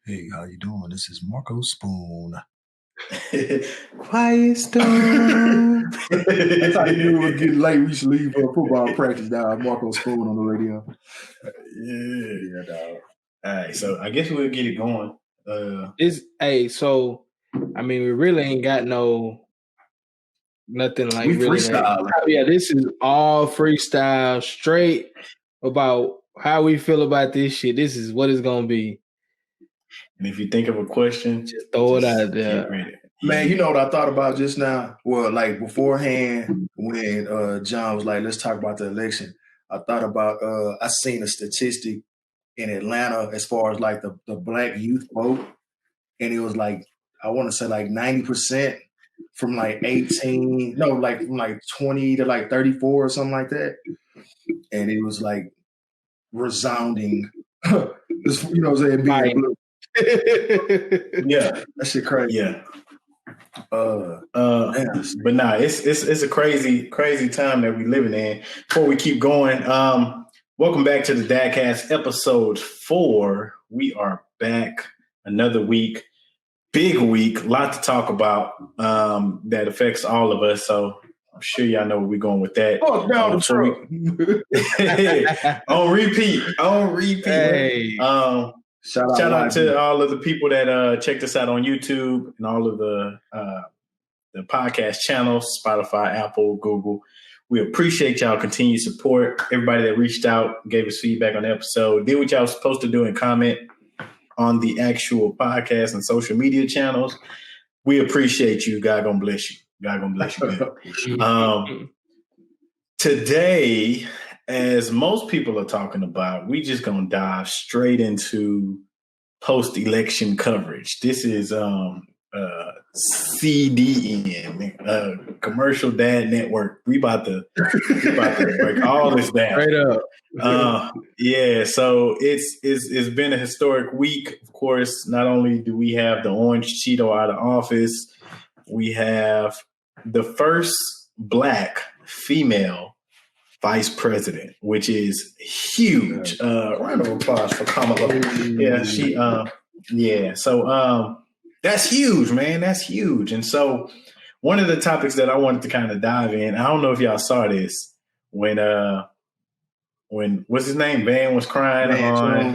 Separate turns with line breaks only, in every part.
Hey, how you doing? This is Marco Spoon.
Quiet storm.
I thought you knew it was getting late. We should leave for football practice now. Marco Spoon on the radio.
Yeah, dog. All right, so I guess we'll get it going.
We really ain't got nothing like
we
really.
freestyle.
This is all freestyle, straight about how we feel about this shit. This is what it's gonna be.
And if you think of a question,
just throw it out there.
Man, you know what I thought about just now? Well, like beforehand, when John was like, let's talk about the election, I thought about, I seen a statistic in Atlanta as far as like the black youth vote. And it was like, I want to say like 90% from like 18, no, like from like 20 to like 34 or something like that. And it was like resounding, you know what I'm saying? Being blue.
Yeah,
that shit crazy.
Yeah. But nah, it's a crazy time that we living in. Before we keep going, welcome back to the Dadcast episode 4. We are back another week, big week, lot to talk about that affects all of us. So I'm sure y'all know where we're going with that.
Oh, down the truck.
On repeat.
Hey.
Shout out to all of the people that checked us out on YouTube and all of the podcast channels, Spotify, Apple, Google. We appreciate y'all continued support. Everybody that reached out, gave us feedback on the episode, did what y'all was supposed to do and comment on the actual podcast and social media channels. We appreciate you. God gonna bless you. God gonna bless you. Today, as most people are talking about, we just gonna dive straight into post-election coverage. This is CDN, Commercial Dad Network. We about to break all this down.
Straight up.
Yeah, so it's been a historic week. Of course, not only do we have the orange CHEETO out of office, we have the first Black female vice president, which is huge. Round of applause for Kamala. Yeah, So that's huge, man. That's huge. And so one of the topics that I wanted to kind of dive in, I don't know if y'all saw this when what's his name? Van was crying on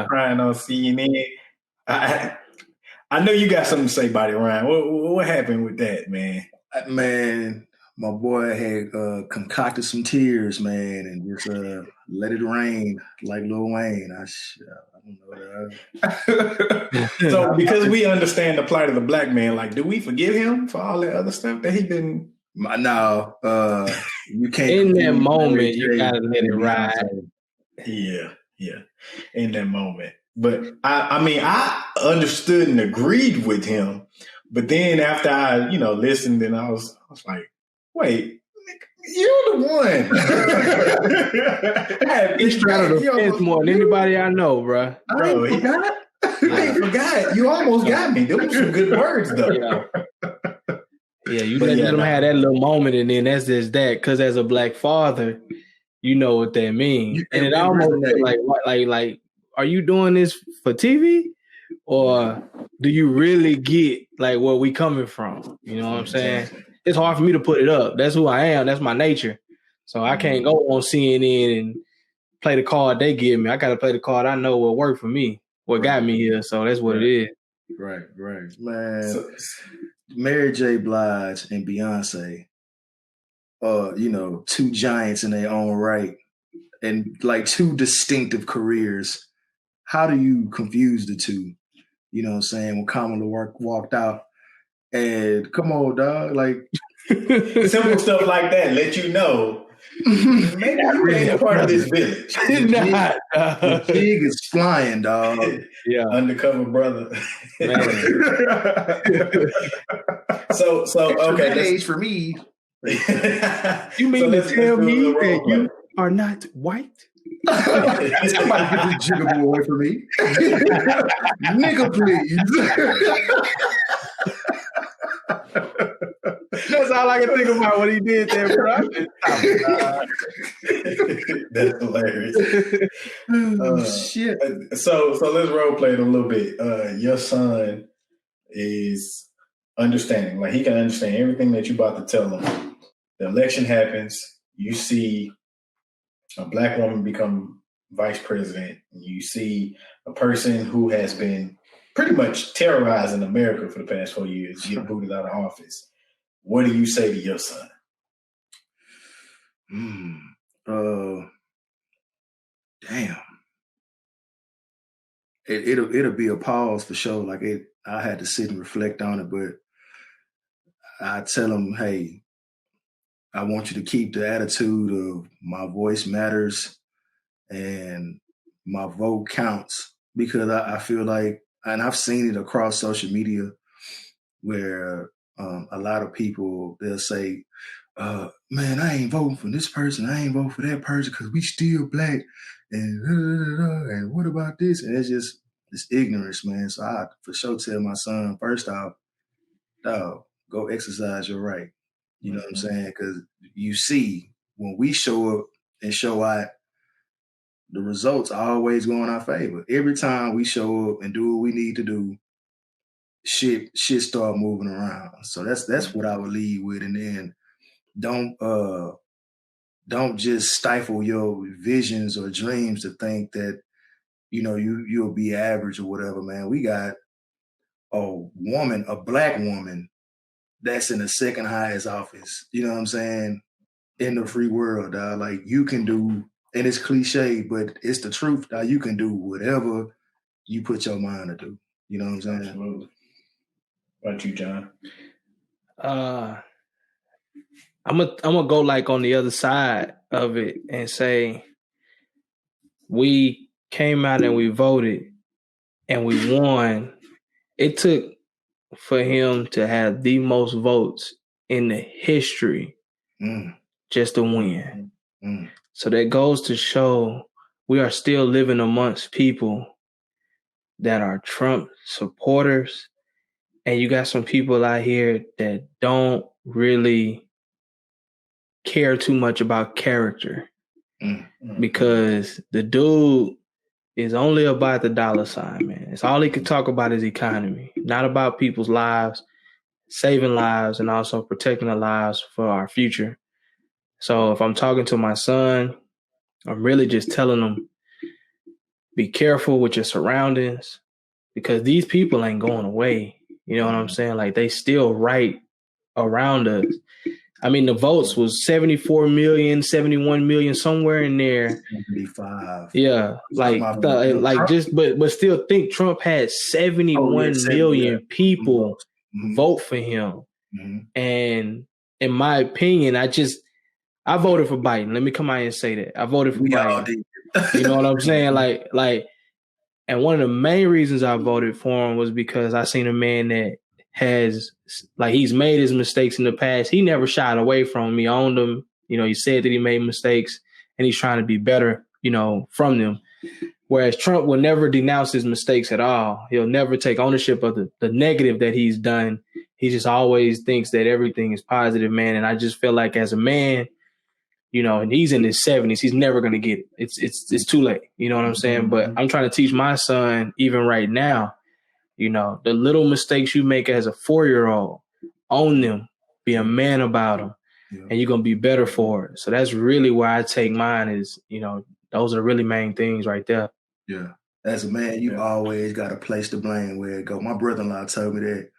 crying on CNN. I know you got something to say about it, Ryan. What happened with that, man?
Man, my boy had concocted some tears, man, and just let it rain like Lil Wayne. I don't know that.
So because we understand the plight of the black man, like, do we forgive him for all that other stuff that he been?
No, you can't.
In that moment, you gotta let it ride.
Yeah. In that moment. But I understood and agreed with him. But then after I, listened, and I was like, wait, you're the one.
He's straddled the fence more than anybody I know, bro.
I ain't forgot. You almost got me. Those were some good words, though.
Yeah, you let them have that little moment, and then that's just that. Because as a black father, you know what that means. And it almost like, are you doing this for TV? Or do you really get like where we coming from? You know what I'm saying? It's hard for me to put it up. That's who I am. That's my nature. So I can't go on CNN and play the card they give me. I got to play the card I know will work for me, what got me here. So that's what it is.
Right. Man, Mary J. Blige and Beyonce, two giants in their own right and like two distinctive careers. How do you confuse the two? You know what I'm saying? When Kamala walked out, and come on, dog, like
simple stuff like that let you know maybe you ain't a part of this village.
The jig is flying, dog.
Yeah, undercover brother. so okay,
that age for me.
You mean to tell me that you are not white?
Somebody get this jiggable away from me. Nigga, please.
That's all I can think about when he did that, bro.
That's hilarious.
Shit.
So let's role play it a little bit. Your son is understanding, like he can understand everything that you're about to tell him. The election happens. You see a black woman become vice president. You see a person who has been pretty much terrorizing America for the past 4 years get booted out of office. What do you say to your son?
Damn. It'll be a pause for sure. Like I had to sit and reflect on it, but I tell him, hey, I want you to keep the attitude of my voice matters and my vote counts, because I feel like, and I've seen it across social media where a lot of people, they'll say, man, I ain't voting for this person. I ain't voting for that person because we still black. And what about this? And it's just this ignorance, man. So I for sure tell my son, first off, dog, go exercise your right. You know what I'm saying? Because you see, when we show up and show out, the results always go in our favor. Every time we show up and do what we need to do, shit start moving around. So that's what I would lead with. And then don't just stifle your visions or dreams to think that, you know, you'll be average or whatever, man. We got a black woman that's in the second highest office, you know what I'm saying, in the free world, dog. Like, you can do, and it's cliche, but it's the truth, dog. You can do whatever you put your mind to do. You know what I'm saying?
Absolutely. What about you, John?
I'm gonna go like on the other side of it and say we came out and we voted and we won. It took for him to have the most votes in the history just to win. So that goes to show we are still living amongst people that are Trump supporters, and you got some people out here that don't really care too much about character, because the dude is only about the dollar sign, man. It's all he can talk about is economy, not about people's lives, saving lives, and also protecting the lives for our future. So if I'm talking to my son, I'm really just telling him, be careful with your surroundings, because these people ain't going away. You know what I'm saying? Like, they still right around us. I mean, the votes was 74 million, 71 million, somewhere in there.
75.
Yeah. But still think Trump had 71 million people vote for him. And in my opinion, I voted for Biden. Let me come out and say that. I voted for Biden. You know what I'm saying? Like, and one of the main reasons I voted for him was because I seen a man that has, like, he's made his mistakes in the past. He never shied away from him. He owned them. You know, he said that he made mistakes and he's trying to be better, you know, from them. Whereas Trump will never denounce his mistakes at all. He'll never take ownership of the negative that he's done. He just always thinks that everything is positive, man. And I just feel like, as a man, you know, and he's in his 70s, he's never going to get it. It's too late. You know what I'm saying? But I'm trying to teach my son, even right now, you know, the little mistakes you make as a 4-year-old, own them, be a man about them, and you're going to be better for it. So that's really where I take mine is, you know, those are the really main things right there.
Yeah. As a man, you always got to place the blame where it go. My brother-in-law told me that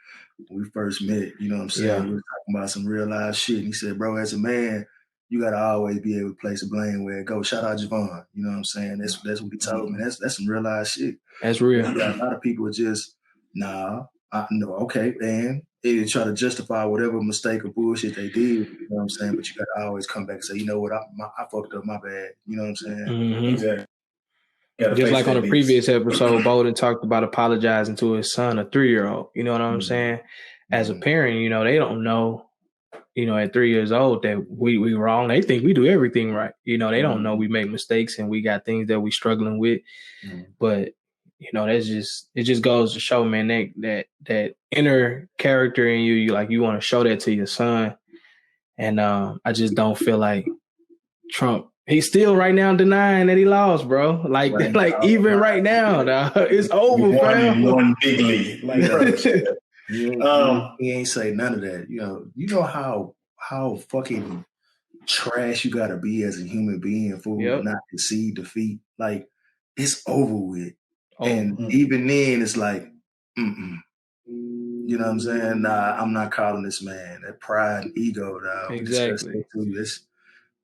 when we first met, you know what I'm saying?
Yeah.
We were talking about some real life shit. And he said, bro, as a man, you got to always be able to place the blame where it go. Shout out Javon. You know what I'm saying? That's what he told me. That's some real life shit.
That's real.
You got a lot of people just, okay, and they try to justify whatever mistake or bullshit they did. You know what I'm saying? But you got to always come back and say, you know what, I fucked up, my bad. You know what I'm saying?
Exactly.
Just like on a previous episode, Bolden talked about apologizing to his son, a 3-year-old. You know what I'm saying? As a parent, you know, they don't know, you know, at 3 years old that we wrong. They think we do everything right. You know, they don't know we make mistakes and we got things that we struggling with. But it just goes to show, man, that inner character in you want to show that to your son. And I just don't feel like Trump, he's still right now denying that he lost, bro. Like even right now, it's over, fam.
You won bigly. Like,
he ain't say none of that. You know how fucking trash you gotta be as a human being for not concede defeat. Like, it's over with. And even then, it's like, you know what I'm saying? Nah, I'm not calling this man. That pride and ego, dog.
Exactly.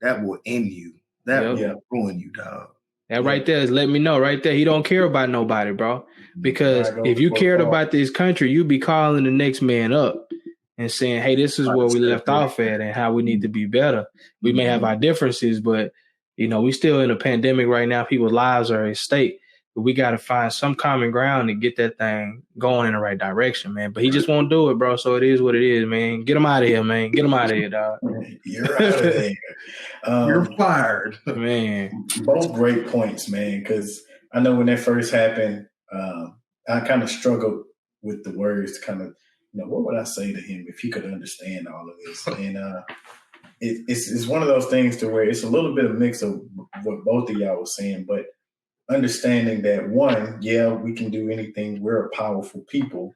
That will end you. That will ruin you, dog.
That right there is let me know right there. He don't care about nobody, bro. Because if you cared about this country, you'd be calling the next man up and saying, hey, this is where we left off at and how we need to be better. We may have our differences, but, we still in a pandemic right now. People's lives are at stake. But we got to find some common ground to get that thing going in the right direction, man. But he just won't do it, bro. So it is what it is, man. Get him out of here, man. Get him out of here, dog.
You're out of there.
You're fired.
Man.
Both great points, man, because I know when that first happened, I kind of struggled with the words to kind of, what would I say to him if he could understand all of this? And it's one of those things to where it's a little bit of mix of what both of y'all were saying, but understanding that, one, we can do anything. We're a powerful people,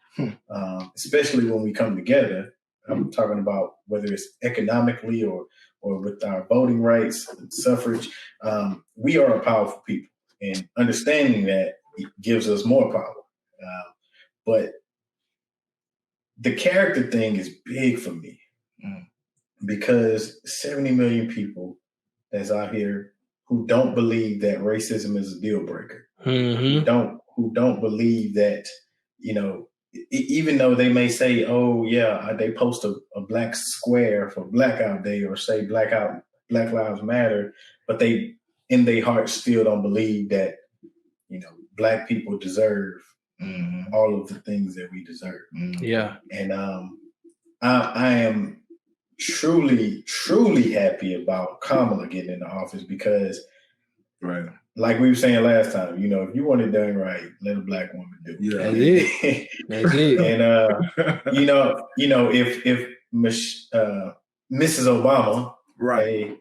especially when we come together. I'm talking about whether it's economically or with our voting rights, suffrage. We are a powerful people, and understanding that gives us more power. But the character thing is big for me because 70 million people that's out here who don't believe that racism is a deal breaker, who don't believe that, even though they may say, they post a black square for Blackout Day or say Black Lives Matter, but they in their hearts still don't believe that, Black people deserve all of the things that we deserve.
Yeah.
And I am truly, truly happy about Kamala getting into office because, like we were saying last time, if you want it done right, let a Black woman do it.
Yeah, that's it.
And if Mrs. Obama,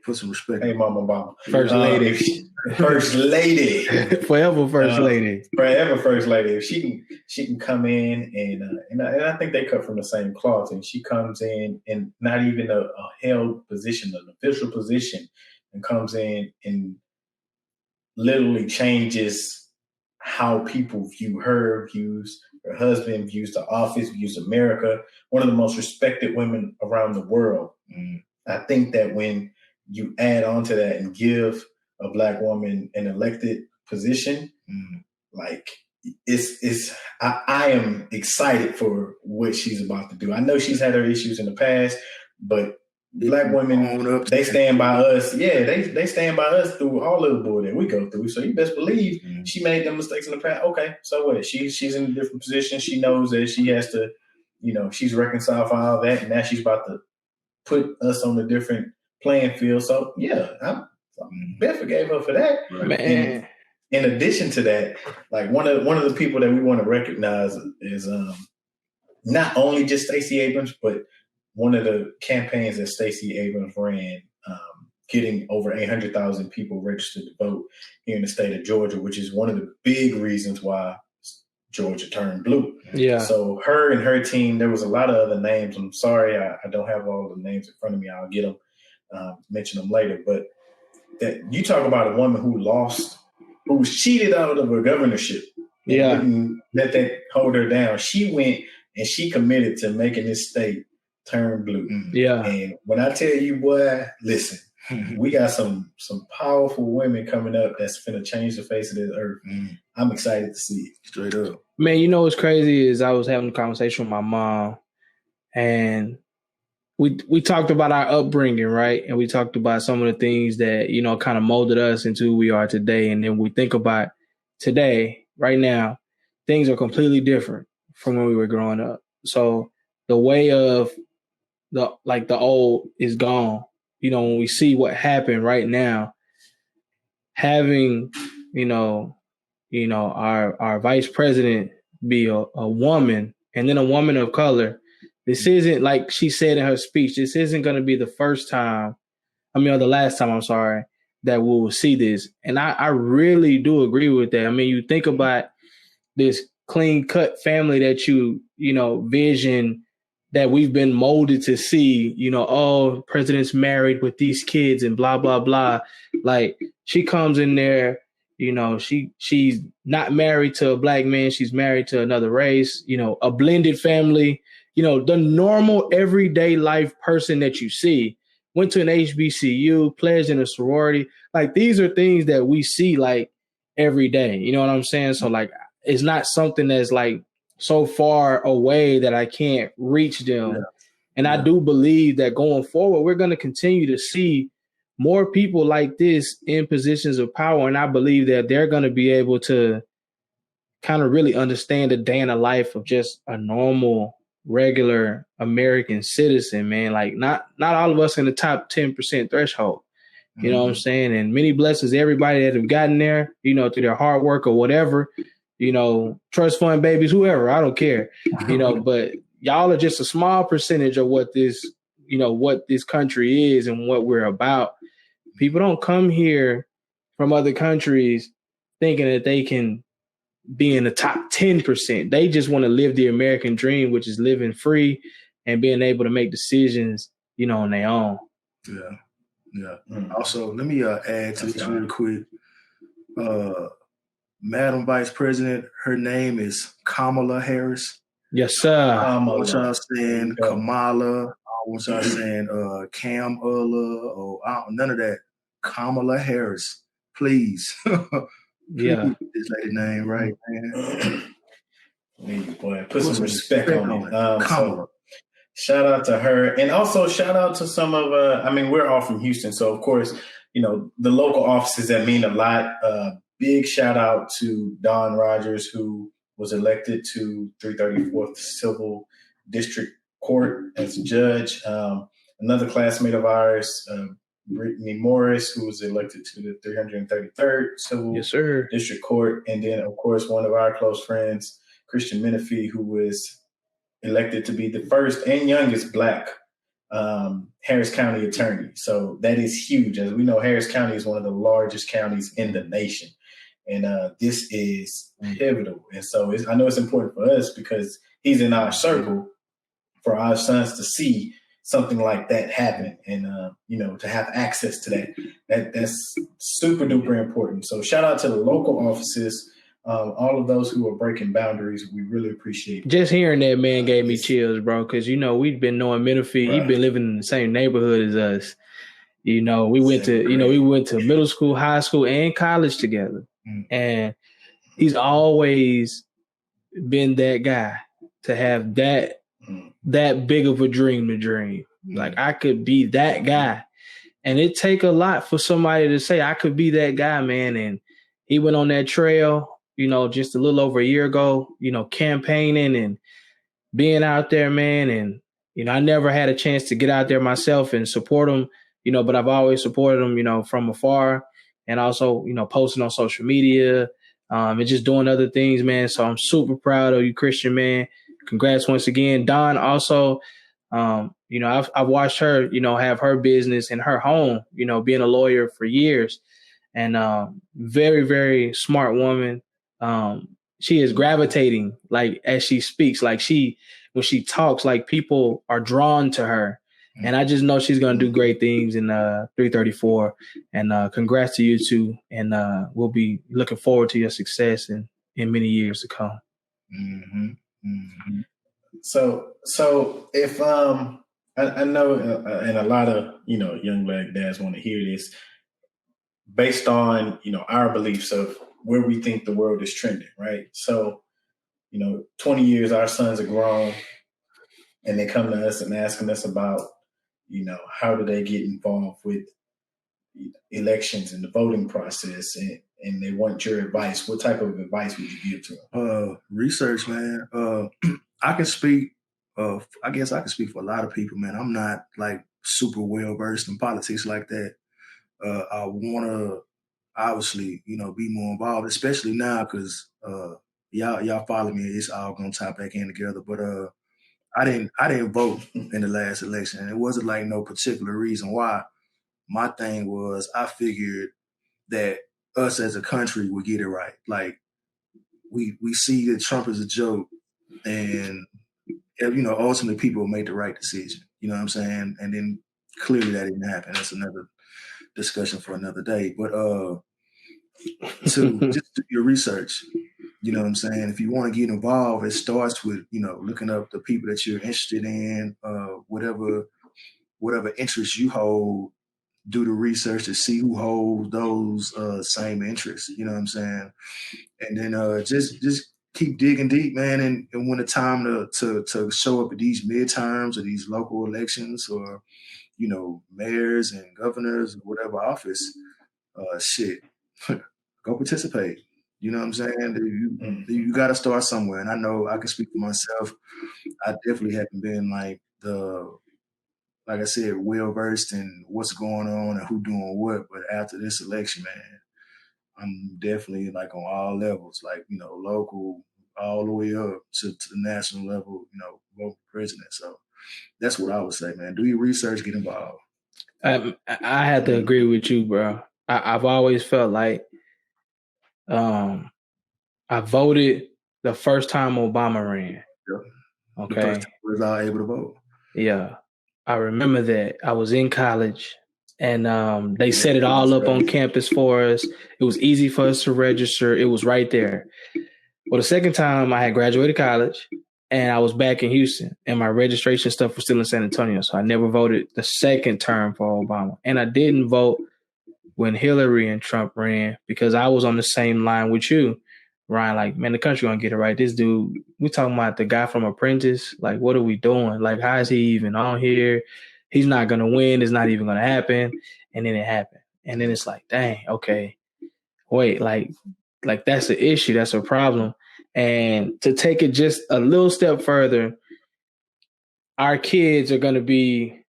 put some respect.
Hey, Mama Obama,
First lady,
First Lady,
forever First Lady,
forever First Lady. If she can come in and I think they cut from the same cloth, and she comes in and not even a held position, an official position, and comes in and literally changes how people view her, views her husband, views the office, views America. One of the most respected women around the world. I think that when you add on to that and give a Black woman an elected position, I am excited for what she's about to do. I know she's had her issues in the past, but Black women, they stand by us. Yeah, they stand by us through all of the bull that we go through. So you best believe she made them mistakes in the past. Okay, so what? She's in a different position. She knows that she has to, she's reconciled for all that, and now she's about to put us on a different playing field. So I bet forgave her for that.
Man.
And in addition to that, like one of the people that we want to recognize is not only just Stacey Abrams, but one of the campaigns that Stacey Abrams ran, getting over 800,000 people registered to vote here in the state of Georgia, which is one of the big reasons why Georgia turned blue.
Yeah.
So her and her team, there was a lot of other names. I'm sorry, I don't have all the names in front of me. I'll get them, mention them later. But that you talk about a woman who was cheated out of her governorship.
Yeah.
Didn't let that hold her down. She went and she committed to making this state turn blue.
Yeah.
And when I tell you, boy, listen, we got some powerful women coming up that's finna change the face of this earth. I'm excited to see it.
Straight up.
Man, what's crazy is I was having a conversation with my mom, and we talked about our upbringing, right? And we talked about some of the things that, kind of molded us into who we are today. And then we think about today, right now, things are completely different from when we were growing up. So the way of the old is gone. When we see what happened right now, having, our vice president be a woman, and then a woman of color. This isn't, like she said in her speech, this isn't going to be the first time, or the last time, I'm sorry, that we'll see this. And I really do agree with that. I mean, you think about this clean cut family that you vision, that we've been molded to see, president's married with these kids and blah, blah, blah. Like, she comes in there, she's not married to a black man. She's married to another race, a blended family, the normal everyday life person that you see. Went to an HBCU, pledged in a sorority. Like, these are things that we see like every day. You know what I'm saying? So like, it's not something that's like so far away that I can't reach them. Yeah. And I do believe that going forward, we're going to continue to see more people like this in positions of power. And I believe that they're going to be able to kind of really understand the day in the life of just a normal, regular American citizen, man. Like, not all of us in the top 10% threshold. You know what I'm saying? And many blessings to everybody that have gotten there, through their hard work or whatever, trust fund babies, whoever, I don't care, but y'all are just a small percentage of what this country is and what we're about. People don't come here from other countries thinking that they can be in the top 10%. They just want to live the American dream, which is living free and being able to make decisions, on their own.
Yeah. Yeah. Also, let me add to this real quick. Madam Vice President, her name is Kamala Harris.
Yes, sir.
I want y'all saying Kamala. I want y'all saying Kamala, or none of that. Kamala Harris, please.
Yeah.
Get this lady name right, man.
Boy, put some respect on it. Kamala. Shout out to her. And also shout out to some of, we're all from Houston. So, of course, the local offices that mean a lot. Big shout out to Don Rogers, who was elected to 334th Civil District Court as a judge. Another classmate of ours, Brittany Morris, who was elected to the 333rd Civil District Court. And then, of course, one of our close friends, Christian Menifee, who was elected to be the first and youngest Black Harris County attorney. So that is huge. As we know, Harris County is one of the largest counties in the nation. And this is pivotal. And so I know it's important for us because he's in our circle, for our sons to see something like that happen and, to have access to that's super duper important. So shout out to the local offices, all of those who are breaking boundaries. We really appreciate it.
Just hearing that, man, gave me chills, bro, because, we've been knowing Menifee. Right. He's been living in the same neighborhood as us. We went to middle school, high school, and college together. And he's always been that guy to have that big of a dream to dream. Like, I could be that guy. And it take a lot for somebody to say, I could be that guy, man. And he went on that trail, just a little over a year ago, campaigning and being out there, man. And, I never had a chance to get out there myself and support him, but I've always supported him, from afar. And also, posting on social media and just doing other things, man. So I'm super proud of you, Christian, man. Congrats once again. Dawn also, I've watched her, have her business in her home, being a lawyer for years. And very, very smart woman. She is gravitating, like, as she speaks, like when she talks, like, people are drawn to her. And I just know she's going to do great things in 334. And congrats to you two. And we'll be looking forward to your success in many years to come.
Mm-hmm. Mm-hmm. So if I know, and a lot of young Black dads want to hear this, based on our beliefs of where we think the world is trending, right? So 20 years, our sons are grown, and they come to us and asking us about how do they get involved with elections and the voting process, and they want your advice. What type of advice would you give to them?
Research, man. I can speak. I guess I can speak for a lot of people, man. I'm not like super well versed in politics like that. obviously, be more involved, especially now because y'all follow me. It's all gonna tie back in together. But I didn't vote in the last election, and it wasn't like no particular reason why. My thing was I figured that us as a country would get it right. Like we see that Trump is a joke, and ultimately people will make the right decision. You know what I'm saying? And then clearly that didn't happen. That's another discussion for another day. But to just do your research. You know what I'm saying? If you want to get involved, it starts with, looking up the people that you're interested in, whatever interests you hold, do the research to see who holds those same interests. You know what I'm saying? And then just keep digging deep, man. And when the time to show up at these midterms or these local elections or, mayors and governors or whatever office, shit, go participate. You know what I'm saying? You got to start somewhere. And I know I can speak for myself. I definitely haven't been like I said, well versed in what's going on and who doing what. But after this election, man, I'm definitely like on all levels, like, local, all the way up to the national level, vote for president. So that's what I would say, man. Do your research, get involved.
I have to agree with you, bro. I've always felt like I voted the first time Obama ran.
Yeah.
Okay.
The first time I was able to vote.
Yeah. I remember that. I was in college and they set it all up on campus for us. It was easy for us to register. It was right there. Well, the second time I had graduated college and I was back in Houston and my registration stuff was still in San Antonio. So I never voted the second term for Obama. And I didn't vote when Hillary and Trump ran because I was on the same line with you, Ryan. Like, man, the country gonna get it right. This dude, we talking about the guy from Apprentice. Like, what are we doing? Like, how is he even on here? He's not gonna win. It's not even gonna happen. And then it happened. And then it's like, dang, okay, wait, like that's the issue. That's a problem. And to take it just a little step further, our kids are gonna be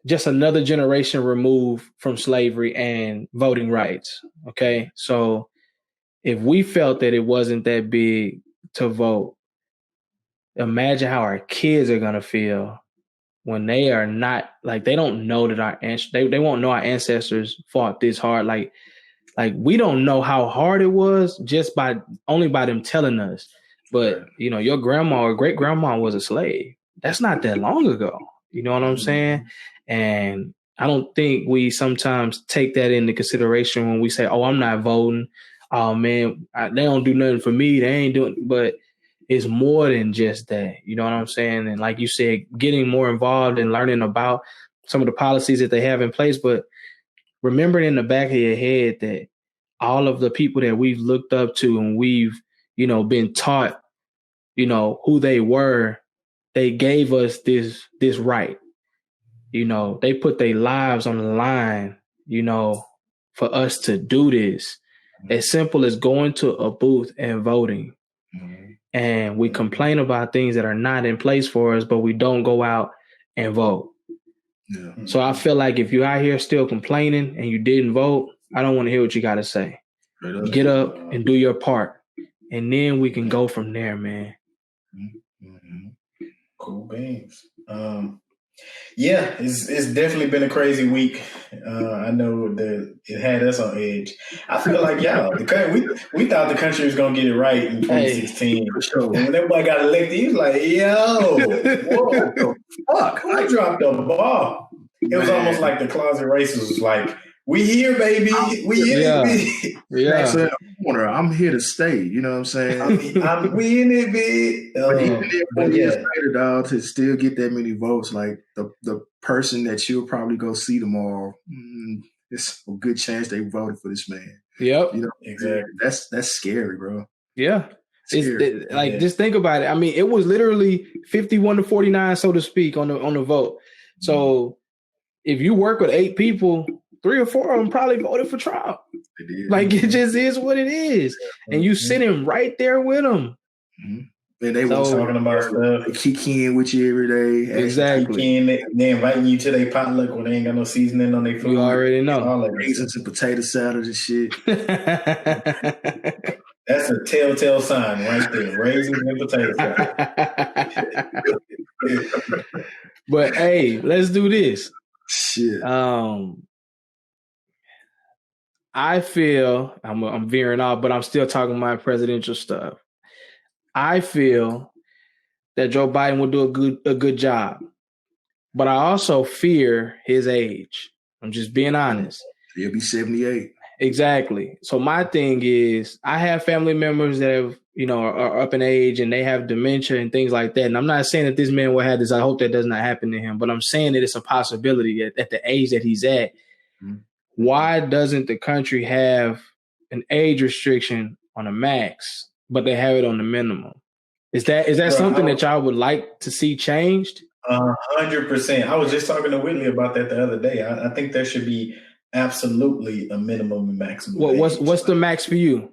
just another generation removed from slavery and voting rights. Okay. So if we felt that it wasn't that big to vote, imagine how our kids are going to feel when they are not, like, they don't know that they won't know our ancestors fought this hard. Like we don't know how hard it was just only by them telling us. But, your grandma or great grandma was a slave. That's not that long ago. You know what I'm saying? And I don't think we sometimes take that into consideration when we say, oh, I'm not voting. Oh, man, they don't do nothing for me. They ain't doing. But it's more than just that. You know what I'm saying? And like you said, getting more involved and learning about some of the policies that they have in place. But remember in the back of your head that all of the people that we've looked up to and we've, been taught, who they were, they gave us this right. They put their lives on the line, for us to do this. As simple as going to a booth and voting. And we complain about things that are not in place for us, but we don't go out and vote. Yeah. So I feel like if you're out here still complaining and you didn't vote, I don't want to hear what you got to say. Get up and do your part. And then we can go from there, man.
Cool beans. Yeah, it's definitely been a crazy week. I know that it had us on edge. I feel like we thought the country was gonna get it right in 2016. And when everybody got elected, he was like, "Yo, whoa, fuck! I dropped the ball." It was almost like the closet racers was like, "We here, baby. We in it, baby."
Yeah. I'm here to stay. You know what I'm saying?
We in it, baby.
But even if 4 years later, dog, to still get that many votes, like the person that you'll probably go see tomorrow, it's a good chance they voted for this man.
Yep.
Exactly. That's scary, bro.
Yeah. Just think about it. I mean, it was literally 51-49, so to speak, on the vote. So if you work with 8 people, 3 or 4 of them probably voted for Trump. Like, it just is what it is. And you sitting right there with them.
And they were
talking about stuff.
Kikiing with you every day.
Exactly.
They inviting you to their potluck when they ain't got no seasoning on their food.
You already know.
Raisins and potato salad and shit.
That's a telltale sign right there. Raisins and potato salad.
But hey, let's do this.
Shit.
I feel I'm veering off, but I'm still talking about presidential stuff. I feel that Joe Biden will do a good job, but I also fear his age. I'm just being honest.
He'll be 78.
Exactly. So my thing is, I have family members that have, are up in age and they have dementia and things like that. And I'm not saying that this man will have this. I hope that does not happen to him. But I'm saying that it's a possibility at the age that he's at. Mm-hmm. Why doesn't the country have an age restriction on a max, but they have it on the minimum? Is that something that y'all would like to see changed?
100%. I was just talking to Whitley about that the other day. I think there should be absolutely a minimum and maximum.
What's the max for you?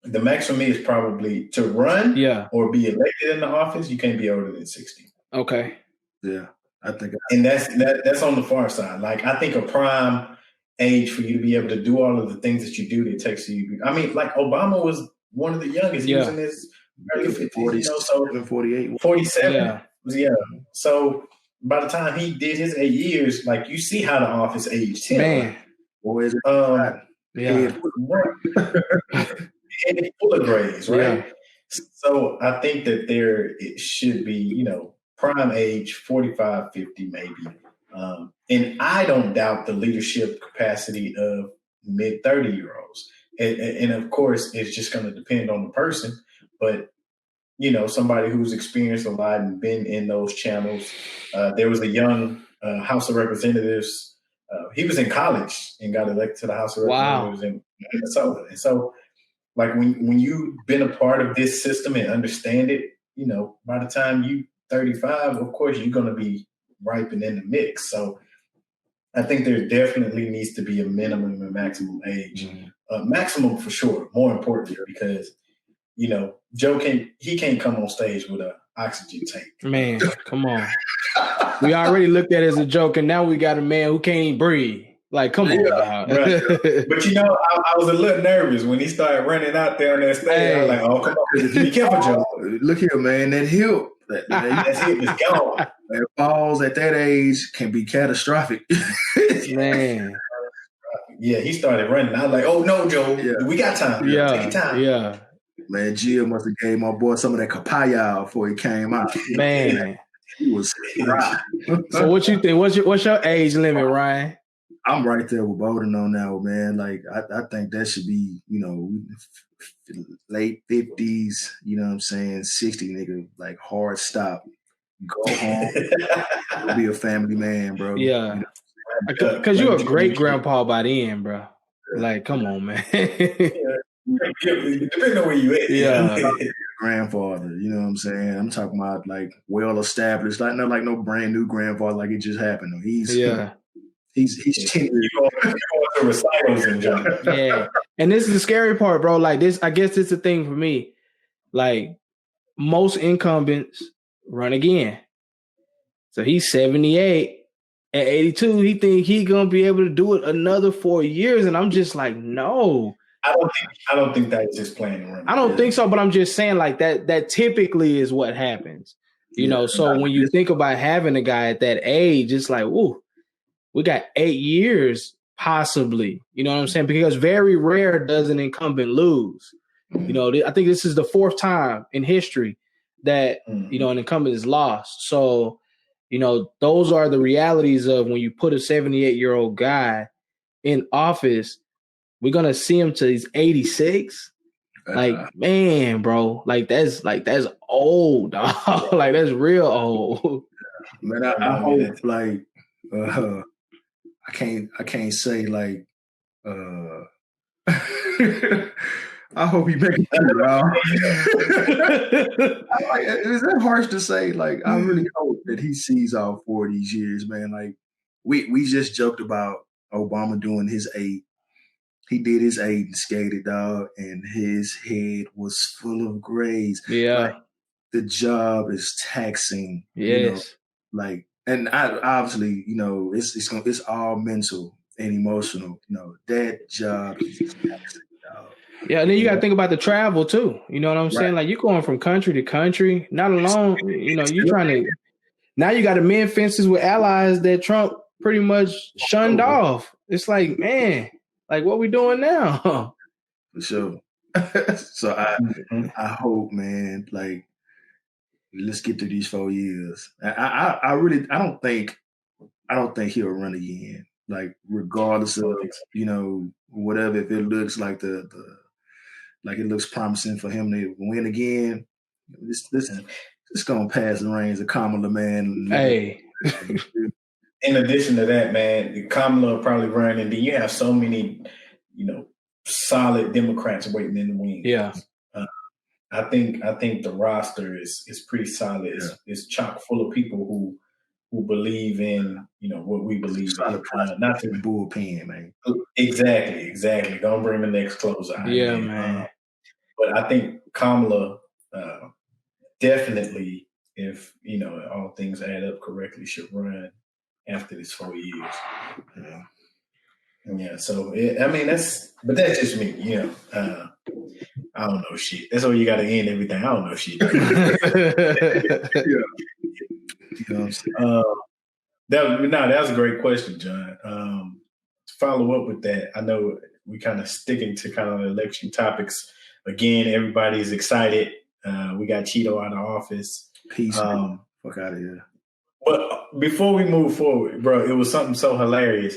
The max for me is probably to run or be elected in the office. You can't be older than 60.
Okay.
Yeah, I think.
And that's on the far side. Like, I think a prime age for you to be able to do all of the things that you do that takes you. I mean, like Obama was one of the youngest. He was in his early 50s, so
48.
47. Yeah. So by the time he did his 8 years, like, you see how the office aged him.
Man.
Boy, is it
and it's full of grays, right? Yeah. So I think that it should be, prime age 45, 50 maybe. And I don't doubt the leadership capacity of mid 30-year-olds. And of course, it's just going to depend on the person. But, somebody who's experienced a lot and been in those channels. There was a young House of Representatives. He was in college and got elected to the House of Representatives in Minnesota. And so, like, when you've been a part of this system and understand it, by the time you 35, of course, you're going to be ripened in the mix. So I think there definitely needs to be a minimum and maximum age. Mm-hmm. Maximum for sure, more importantly, because, Joe can't come on stage with an oxygen tank.
Man, come on. We already looked at it as a joke, and now we got a man who can't even breathe. Like, come on, dog.
Right. But I was a little nervous when he started running out there on that stage. Hey. I was like, oh, come on. Be careful, Joe.
Look here, man. That hip.
That hip is gone.
That falls at that age can be catastrophic.
Man.
Yeah, he started running. I was like, oh, no, Joe. Yeah. We got time.
Yeah.
Take your time.
Yeah.
Man, Jill must have gave my boy some of that papaya before he came out.
Man.
He was dry.
So what you think? What's your age limit, Ryan?
I'm right there with Bowden on now, man. Like, I think that should be, late 50s, you know what I'm saying? 60, nigga, like, hard stop. Go home. Be a family man, bro.
Yeah. Because you're a great grandpa by the end, bro. Like, come on, man.
Depending on where you at.
Yeah.
Grandfather, you know what I'm saying? I'm talking about, like, well-established. Like, not like no brand new grandfather like it just happened. He's 10 years old.
Yeah. And this is the scary part, bro. Like, this, I guess this is the thing for me. Like, most incumbents run again. So he's 78. At 82, he think he gonna be able to do it another 4 years. And I'm just like, no.
I don't think that is just playing around.
I don't think so, but I'm just saying, like, that typically is what happens. So when you think about having a guy at that age, it's like, ooh, we got 8 years possibly. You know what I'm saying? Because very rare does an incumbent lose. I think this is the fourth time in history that, an incumbent is lost. So, those are the realities of when you put a 78-year-old guy in office, we're going to see him till he's 86. Like, man, bro, that's old, dog. Like, that's real old.
Man, I hope, like, I can't say, like, I hope he makes it out. Is that harsh to say? Like, I really hope that he sees all 4 of these years, man. Like, we just joked about Obama doing his 8. He did his 8 and skated, dog, and his head was full of grays.
Yeah.
Like, the job is taxing.
Yes.
Like, and I obviously, it's all mental and emotional. That job is just taxing, dog.
Yeah, and then you got to think about the travel too. You know what I'm saying? Like, you're going from country to country. Not alone, you're trying to. Now you got to mend fences with allies that Trump pretty much shunned off. It's like, man, like what we doing now?
For sure. So I hope, man, like, let's get through these 4 years. I really don't think he'll run again. Like, regardless of whatever, if it looks like like it looks promising for him to win again, it's gonna pass the reins of Kamala, man.
Hey.
In addition to that, man, Kamala will probably run, and then you have so many, solid Democrats waiting in the wings.
Yeah.
I think the roster is pretty solid. It's chock full of people who believe in what we believe in. Not to
bullpen, man.
Exactly. Don't bring the next closer.
Yeah, man.
But I think Kamala definitely, if all things add up correctly, should run after this 4 years. Yeah. So that's just me. I don't know shit. That's why you got to end everything. I don't know shit. That was a great question, John. To follow up with that, I know we kind of sticking to kind of election topics. Again, everybody's excited. We got CHEETO out of office.
Peace. Fuck out of here.
But before we move forward, bro, it was something so hilarious.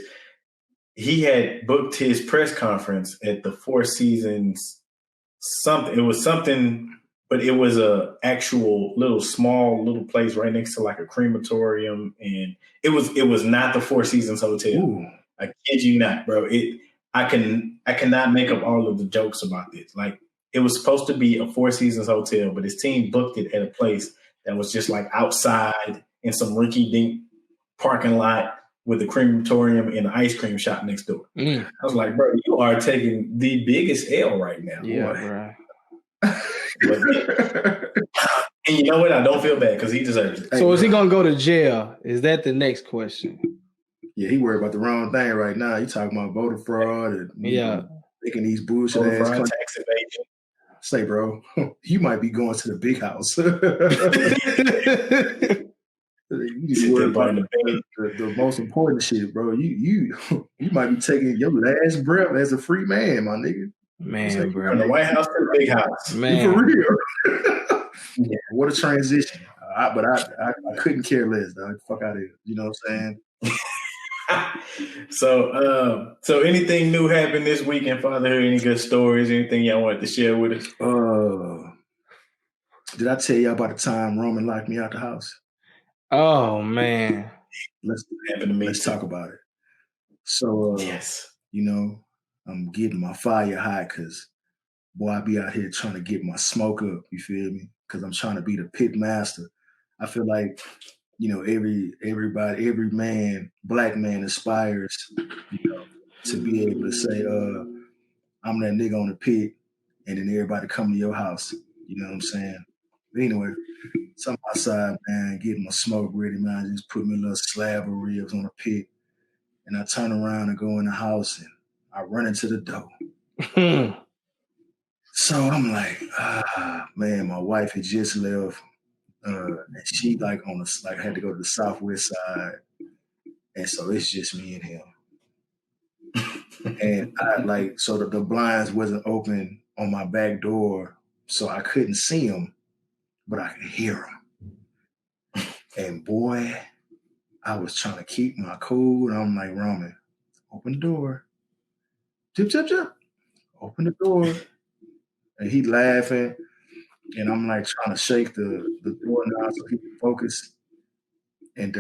He had booked his press conference at the Four Seasons something. It was something, but it was a actual small little place right next to like a crematorium, and it was not the Four Seasons Hotel.
Ooh.
I kid you not, bro. I cannot make up all of the jokes about this. Like, it was supposed to be a Four Seasons hotel, but his team booked it at a place that was just like outside in some rinky-dink parking lot with a crematorium and an ice cream shop next door. I was like, bro, you are taking the biggest L right now.
Yeah,
boy. And you know what? I don't feel bad because he deserves it.
So is he going to go to jail? Is that the next question?
Yeah, he worried about the wrong thing right now. He talking about voter fraud and making these bullshit ass
tax evasion.
Say, bro, you might be going to the big house. You need to worry about the most important shit, bro. You might be taking your last breath as a free man, my nigga.
Man, bro.
From the White House to the big house.
Man.
For real. Yeah, what a transition. But I couldn't care less, dog. Fuck out of here. You know what I'm
saying? So anything new happened this week in fatherhood? Any good stories? Anything y'all wanted to share with us?
Did I tell y'all about the time Roman locked me out the house?
Oh man.
Let's talk about it. So
yes.
I'm getting my fire hot because boy, I be out here trying to get my smoke up, you feel me? Because I'm trying to be the pit master. I feel like, everybody, every man, black man aspires, to be able to say, I'm that nigga on the pit, and then everybody come to your house. You know what I'm saying? But anyway, so I'm outside, man, getting my smoke ready, man. Just put me a little slab of ribs on the pit. And I turn around and go in the house, and I run into the door. So I'm like, man, my wife had just left. And she I had to go to the southwest side. And so it's just me and him. And so the blinds wasn't open on my back door, so I couldn't see him, but I could hear him. And boy, I was trying to keep my cool. And I'm like, Roman, open the door. Jip, jip, jip. Open the door. And he laughing. And I'm like trying to shake the door now so he can focus. And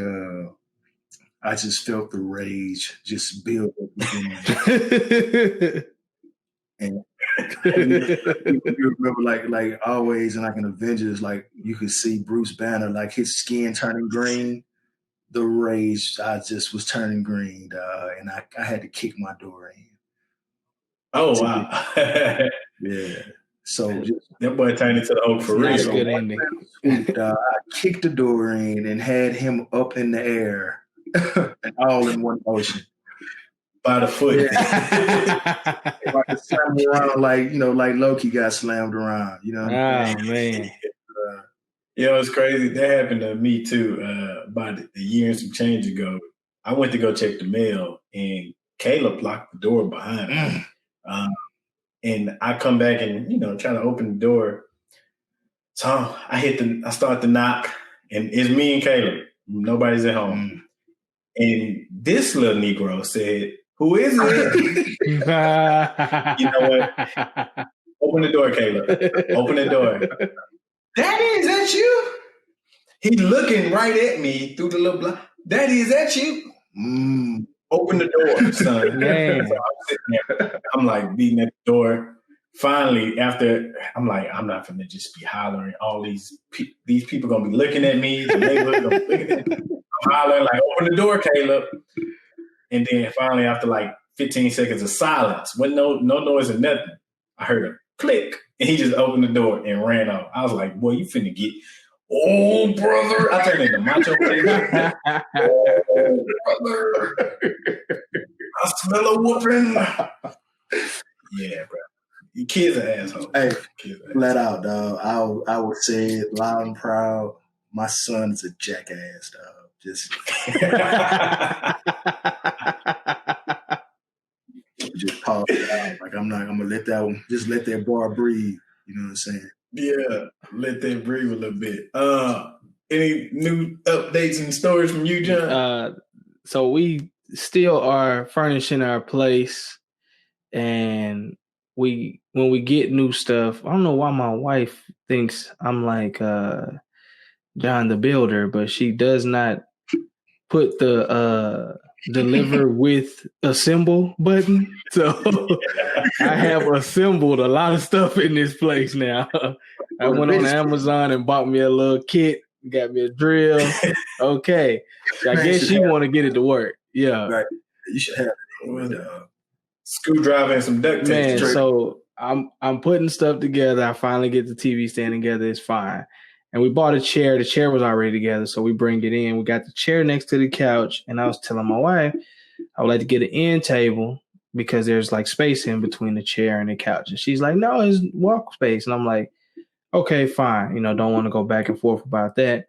I just felt the rage just build up within me. And you remember like always in like an Avengers, like you could see Bruce Banner, like his skin turning green. The rage, I just was turning green, and I had to kick my door in.
Oh wow!
Yeah. So
that boy turned into the Hulk for real.
That's a good ending.
I kicked the door in and had him up in the air, and all in one motion.
By the foot.
If I could slam around like Loki got slammed around,
Oh man.
It's crazy. That happened to me too. About a year and some change ago, I went to go check the mail, and Caleb locked the door behind me. And I come back and try to open the door. So I start to knock, and it's me and Caleb. Nobody's at home. And this little Negro said, "Who is it?" You know what? Open the door, Caleb. Open the door. Daddy, is that you? He looking right at me through the little block. Daddy, is that you? Open the door, son.
Man.
So I'm sitting there. I'm like beating at the door. Finally, after I'm like, I'm not gonna just be hollering. All these people gonna be looking at me. The neighborhood gonna be looking at me. I'm hollering like, "Open the door, Caleb!" And then finally, after like 15 seconds of silence, with no noise or nothing, I heard a click, and he just opened the door and ran off. I was like, "Boy, you finna get." Oh, brother. I turned into Macho Man. Oh, brother. I smell a whooping. Yeah, bro. You kids are assholes.
Hey, flat out, dog. I would say it loud and proud. My son is a jackass, dog. Just pause it out. Like I'm gonna let that one. Just let that bar breathe. You know what I'm saying?
Yeah, let that breathe a little bit. Any new updates and stories from you, John?
So we still are furnishing our place, and when we get new stuff, I don't know why my wife thinks I'm like John the Builder, but she does not put the deliver with assemble button. So I have assembled a lot of stuff in this place now. I went on Amazon and bought me a little kit, got me a drill. Okay. So I guess she want to get it to work. Yeah.
Right. You should have it with
screwdriver and some duct tape.
Man, so I'm putting stuff together. I finally get the TV stand together. It's fine. And we bought a chair. The chair was already together, so we bring it in. We got the chair next to the couch, and I was telling my wife I would like to get an end table because there's like space in between the chair and the couch. And she's like, "No, it's walk space." And I'm like, "Okay, fine. Don't want to go back and forth about that."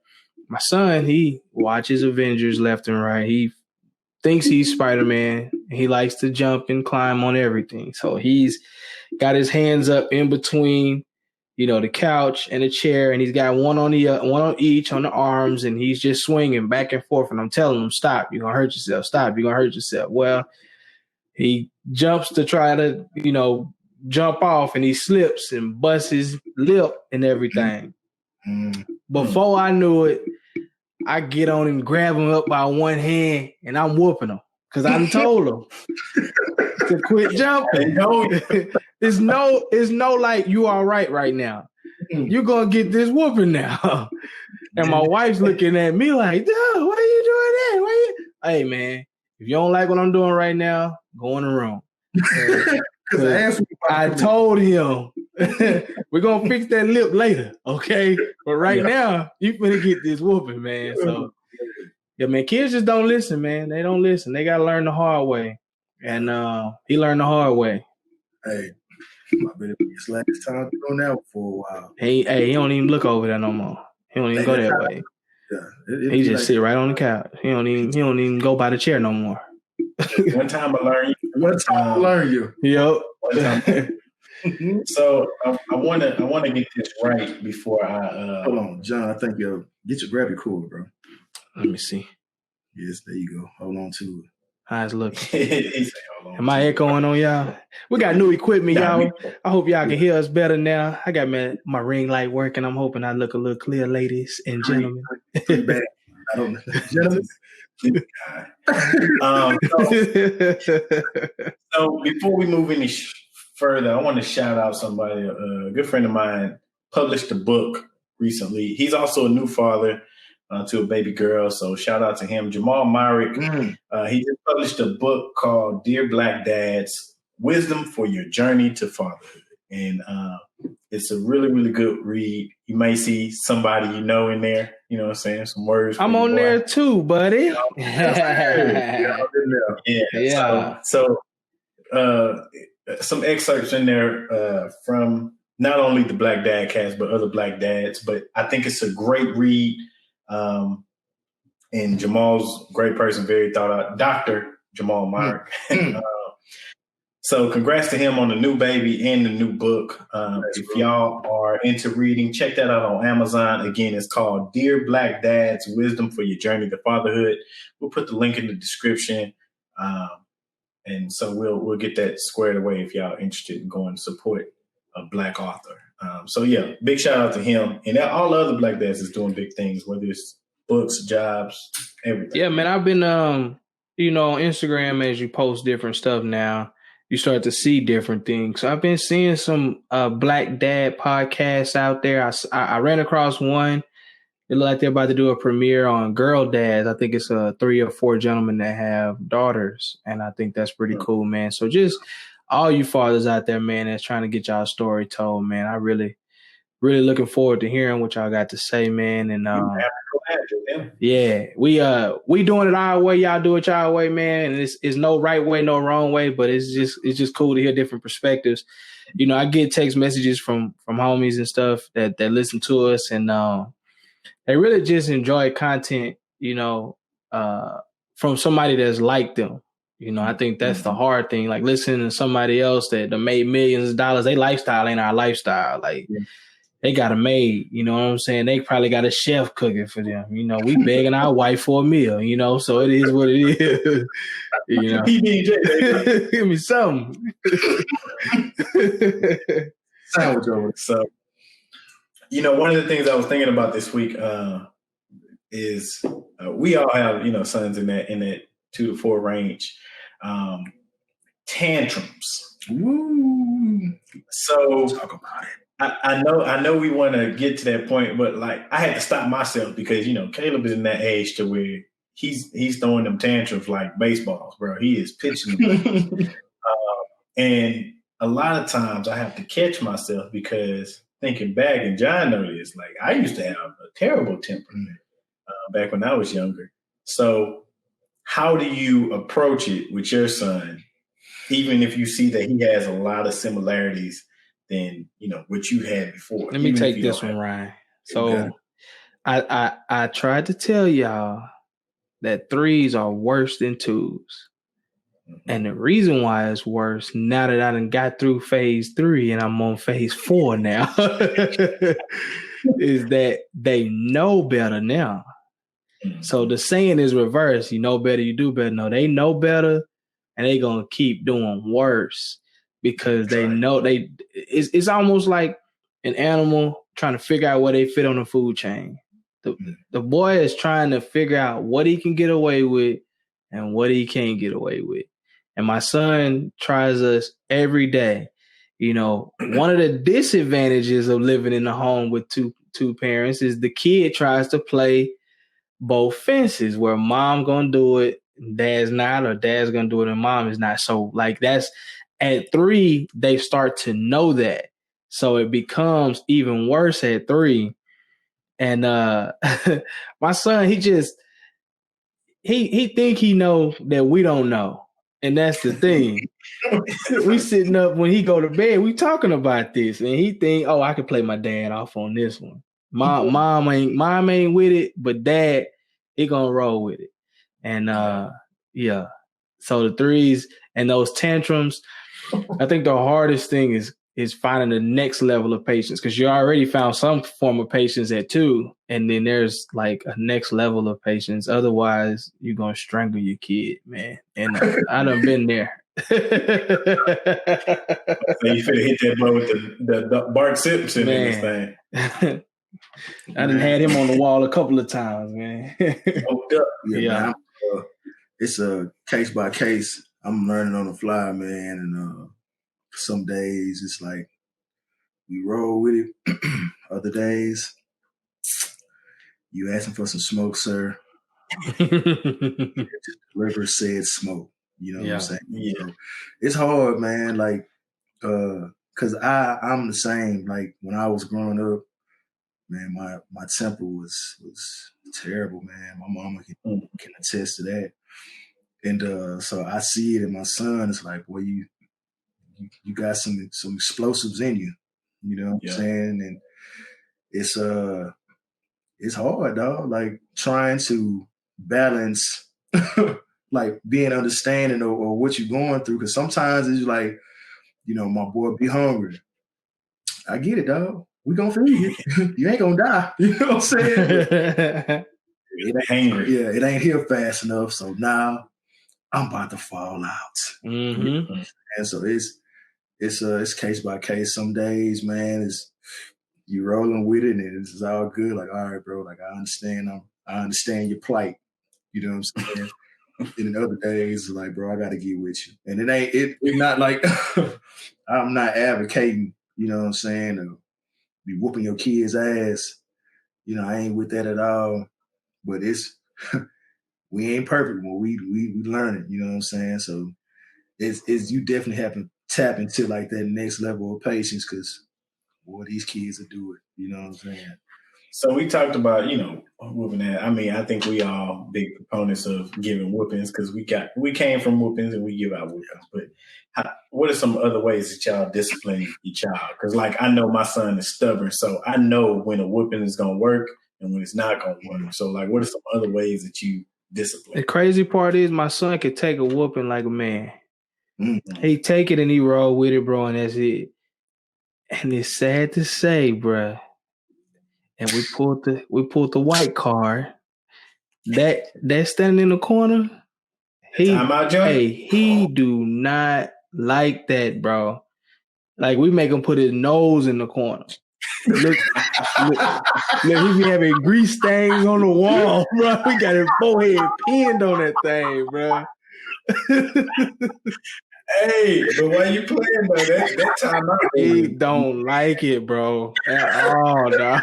My son, he watches Avengers left and right. He thinks he's Spider-Man. He likes to jump and climb on everything. So he's got his hands up in between the couch and the chair, and he's got one on each on the arms, and he's just swinging back and forth. And I'm telling him, "Stop! You're gonna hurt yourself. Stop! You're gonna hurt yourself." Well, he jumps to try to, jump off, and he slips and busts his lip and everything. Before I knew it, I get on him, grab him up by one hand, and I'm whooping him because I told him to quit jumping. It's no like you all right now. You're gonna get this whooping now. And my wife's looking at me like, "Dude, why are you doing that? Hey man, if you don't like what I'm doing right now, go in the room." I told him we're gonna fix that lip later, okay? But right now, you finna get this whooping, man. So yeah, man, kids just don't listen, man. They don't listen. They gotta learn the hard way. And he learned the hard way.
Hey, I bet it's last time doing that for a while.
He don't even look over there no more. He don't even go that way. Yeah, he just sit right on the couch. He don't even go by the chair no more.
One time I learned you.
One time I learned you.
Yep.
So I want to get this right before I.
Hold on, John. I think grab your cord, bro.
Let me see.
Yes, there you go. Hold on to it.
How's it looking? Am I echoing on y'all? We got new equipment, y'all. I hope y'all can hear us better now. I got my ring light working. I'm hoping I look a little clear, ladies and gentlemen.
Bad. I don't know. Gentlemen.
So before we move any further, I want to shout out somebody. A good friend of mine published a book recently. He's also a new father to a baby girl, so shout out to him. Jamal Myrick. He just published a book called Dear Black Dads, Wisdom for Your Journey to Fatherhood. And it's a really, really good read. You may see somebody you know in there. You know what I'm saying? Some words.
I'm on there too, buddy.
Yeah. So some excerpts in there from not only the Black Dad Cast, but other Black dads. But I think it's a great read. And Jamal's a great person, very thought out. Dr. Jamal Mark. So congrats to him on the new baby and the new book. If y'all are into reading, check that out on Amazon. Again, it's called Dear Black Dads, Wisdom for Your Journey to Fatherhood. We'll put the link in the description. And so we'll get that squared away if y'all are interested in going to support a Black author. So yeah, big shout out to him. And all the other Black dads is doing big things, whether it's books, jobs, everything.
Yeah, man, I've been, on Instagram, as you post different stuff now, you start to see different things. So I've been seeing some Black dad podcasts out there. I ran across one. It looked like they're about to do a premiere on girl dads. I think it's 3 or 4 gentlemen that have daughters. And I think that's pretty cool, man. So just all you fathers out there, man, that's trying to get y'all story told, man. I really looking forward to hearing what y'all got to say, man. And yeah, we doing it our way, y'all do it y'all way, man. And it's no right way, no wrong way, but it's just cool to hear different perspectives. I get text messages from homies and stuff that listen to us, and they really just enjoy content, from somebody that's like them. I think that's the hard thing. Like listening to somebody else that made millions of dollars, their lifestyle ain't our lifestyle. Like they got a maid, you know what I'm saying? They probably got a chef cooking for them. We begging our wife for a meal, so it is what it is. Give me something.
Sandwich over. So, one of the things I was thinking about this week is we all have, sons in that 2 to 4 range. Tantrums.
Woo.
So
talk about it.
I know we want to get to that point, but like I had to stop myself because Caleb is in that age to where he's throwing them tantrums like baseballs, bro. He is pitching them. And a lot of times I have to catch myself because thinking back, and John knows this, like I used to have a terrible temper back when I was younger. So how do you approach it with your son, even if you see that he has a lot of similarities than what you had before?
Let me take this one, Ryan. So I tried to tell y'all that 3s are worse than 2s. And the reason why it's worse, now that I done got through phase 3 and I'm on phase 4 now, is that they know better now. So the saying is reversed. You know better, you do better. No, they know better and they going to keep doing worse because they know it's almost like an animal trying to figure out where they fit on the food chain. The boy is trying to figure out what he can get away with and what he can't get away with. And my son tries us every day. One of the disadvantages of living in a home with two parents is the kid tries to play both fences where mom gonna do it, dad's not, or dad's gonna do it and mom is not. So like that's at 3, they start to know that. So it becomes even worse at 3. And my son, he think he know that we don't know. And that's the thing. We sitting up when he go to bed, we talking about this, and he think, oh, I can play my dad off on this one. Mom ain't with it, but dad, he gonna roll with it. And yeah. So the 3s and those tantrums, I think the hardest thing is finding the next level of patience, because you already found some form of patience at 2, and then there's like a next level of patience. Otherwise, you're gonna strangle your kid, man. And I done been there.
So you finna hit that boy with the Bart Simpson in this thing.
I done had him on the wall a couple of times, man.
Yeah. It's a case by case. I'm learning on the fly, man, and some days it's like we roll with it. Other days, you asking for some smoke, sir. Just deliver said smoke. You know what I'm saying?
Yeah.
So it's hard, man. Like because I'm the same. Like when I was growing up, man, my temper was terrible, man. My mama can attest to that. And so I see it in my son. It's like, boy, you got some explosives in you. You know what I'm saying? And it's hard, dog. Like trying to balance like being understanding or what you're going through. Cause sometimes it's like, my boy be hungry. I get it, dog. We gonna feed you. You ain't gonna die. You know what I'm saying? It ain't here fast enough. So now I'm about to fall out.
Mm-hmm.
And so it's case by case. Some days, man, you rolling with it and it's all good. Like, all right, bro, like I understand your plight. You know what I'm saying? And then other days, like, bro, I gotta get with you. And it's not like I'm not advocating, you know what I'm saying, to be whooping your kid's ass. I ain't with that at all. But we ain't perfect when we learn it, you know what I'm saying? So it's you definitely have to tap into like that next level of patience because boy, these kids will do it, you know what I'm saying?
So we talked about, whooping that. I mean, I think we all big proponents of giving whoopings because we came from whoopings and we give out whoopings. But what are some other ways that y'all discipline your child? Because like I know my son is stubborn, so I know when a whooping is gonna work and when it's not gonna work. So like, what are some other ways that you discipline?
The crazy part is my son could take a whooping like a man. Mm-hmm. He take it and he roll with it, bro, and that's it. And it's sad to say, bro. And we pulled the white card. That standing in the corner. He do not like that, bro. Like we make him put his nose in the corner. Look, he be having grease stains on the wall, bro. We got his forehead pinned on that thing, bro.
Hey, but why you playing though? That time out.
He don't like it, bro. At all, dog.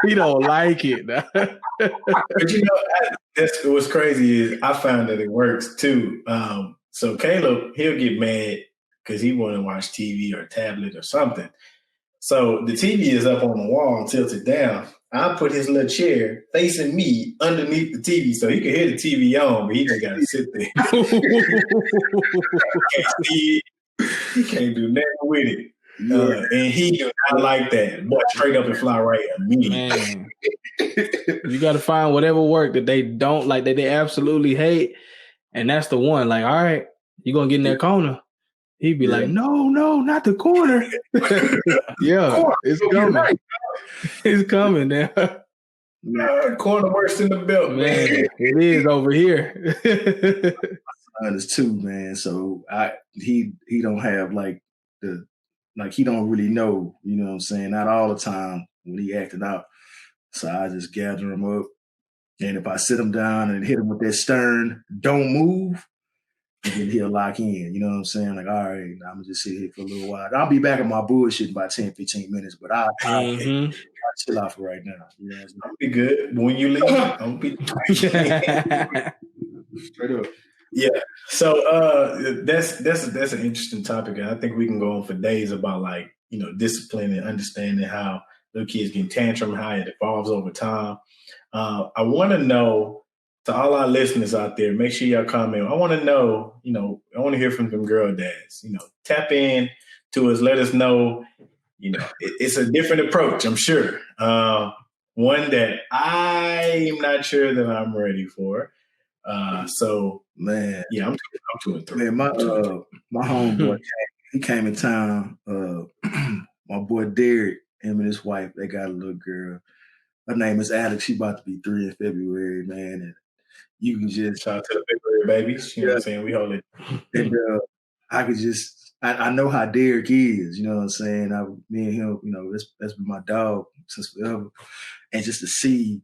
He don't like it. Dog.
But what's crazy is I found that it works too. So Caleb, he'll get mad because he want to watch TV or tablet or something. So the TV is up on the wall, tilted down. I put his little chair facing me underneath the TV so he can hear the TV on, but he just got to sit there. He can't do nothing with it. And he do not like that. Boy, straight up and fly right immediately.
You got to find whatever work that they don't like, that they absolutely hate. And that's the one. Like, all right, you're going to get in that corner. He'd be like, no, not the corner. It's coming. Right. It's coming now.
Corner worse than the belt, man.
It is over here.
My son is 2, man. So he don't have he don't really know, you know what I'm saying? Not all the time when he acting out. So I just gather him up. And if I sit him down and hit him with that stern, don't move, then he'll lock in. You know what I'm saying? Like, all right, I'm going to just sit here for a little while. I'll be back in my bullshit in about 10, 15 minutes, but I'll chill out for right now. You know what I'm saying?
I'll be good. But when you leave, I'll be
straight up.
Yeah. So that's an interesting topic. And I think we can go on for days about like, discipline and understanding how little kids get tantrum, how it evolves over time. I want to know, to all our listeners out there, make sure y'all comment. I want to know, I want to hear from them girl dads. Tap in to us, let us know. It's a different approach, I'm sure. One that I am not sure that I'm ready for. So man, yeah, I'm 2 and 3.
Man, my homeboy he came in town. My boy Derek, him and his wife, they got a little girl. Her name is Alex. She about to be 3 in February, man. And you can just
shout out to the February babies. You know what I'm saying? We hold it.
And I could just I know how Derek is, you know what I'm saying? Me and him, that's been my dog since forever. And just to see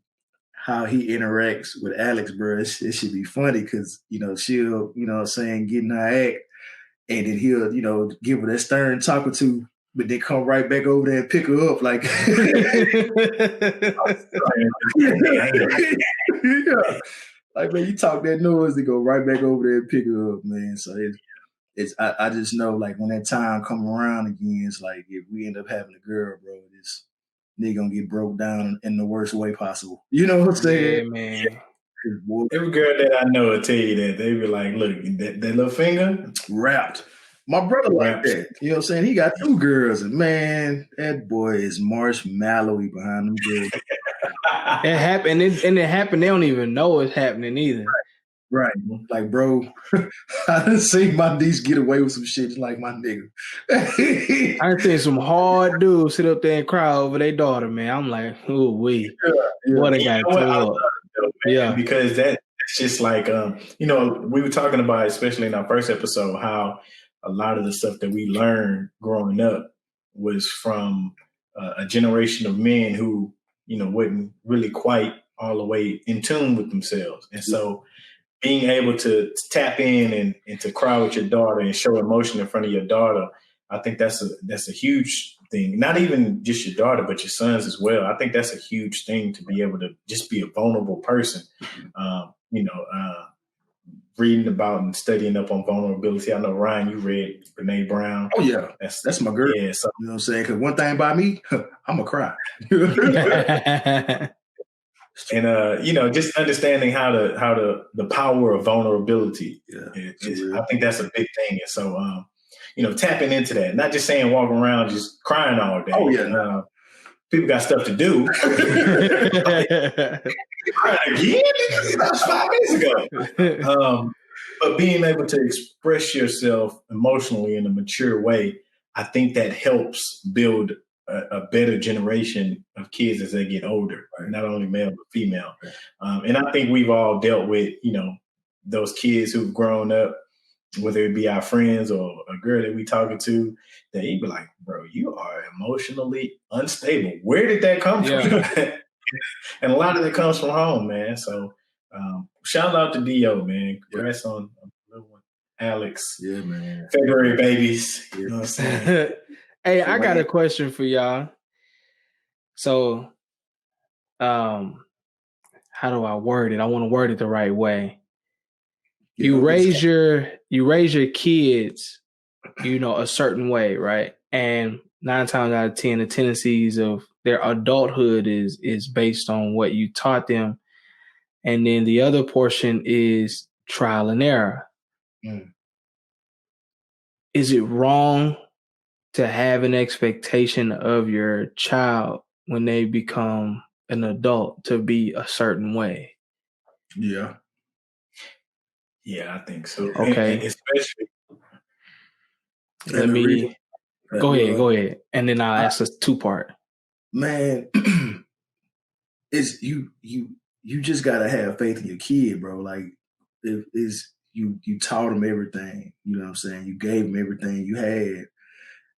how he interacts with Alex, bro, it should be funny because, she'll, get in her act and then he'll, give her that stern talk or two, but then come right back over there and pick her up. Like, like, man, you talk that noise, they go right back over there and pick her up, man. So I just know like when that time come around again, it's like if we end up having a girl, bro, this nigga gonna get broke down in the worst way possible. You know what I'm saying?
Yeah, man.
Every girl that I know will tell you that. They be like, look, that little finger
wrapped. My brother like that. You know what I'm saying? He got 2 girls, and man, that boy is marshmallowy behind them girls.
It happened, and it happened. They don't even know it's happening either.
Right. Like, bro, I done seen my niece get away with some shit like my nigga.
I done seen some hard dudes sit up there and cry over their daughter, man. I'm like, ooh, wee. What they got to
Yeah. Because that's just like, you know, we were talking about, especially in our first episode, how a lot of the stuff that we learned growing up was from a generation of men who, you know, wasn't really quite all the way in tune with themselves. And so being able to tap in and to cry with your daughter and show emotion in front of your daughter, I think that's a huge thing. Not even just your daughter, but your sons as well. I think that's a huge thing to be able to just be a vulnerable person. You know, reading about and studying up on vulnerability. I know, Ryan, you read Brene Brown.
Oh, yeah. That's my girl.
Yeah, so,
you know what I'm saying? Because one thing about me, I'm going to cry.
And you know, just understanding how the power of vulnerability. I think that's a big thing. And so, you know, tapping into that, not just saying walking around just crying all day.
Oh yeah,
people got stuff to do. Crying again? That was 5 minutes ago. But being able to express yourself emotionally in a mature way, I think that helps build a better generation of kids as they get older, right? Not only male, but female. Right. And I think we've all dealt with, you know, those kids who've grown up, whether it be our friends or a girl that we talking to, that you be like, bro, you are emotionally unstable. Where did that come from? And a lot of it comes from home, man. So shout out to Dio, man. Congrats on little one, Alex.
Yeah, man.
February babies. You know what I'm saying?
Hey, I got a question for y'all. So, how do I word it? I want to word it the right way. You raise your kids, you know, a certain way, right? And 9 times out of 10, the tendencies of their adulthood is based on what you taught them. And then the other portion is trial and error. Is it wrong to have an expectation of your child when they become an adult to be a certain way?
Yeah.
Yeah, I think so.
Okay.
And especially.
Let me go ahead. And then I'll ask us 2-part.
Man, it's you just gotta have faith in your kid, bro. Like you taught them everything, you know what I'm saying? You gave them everything you had.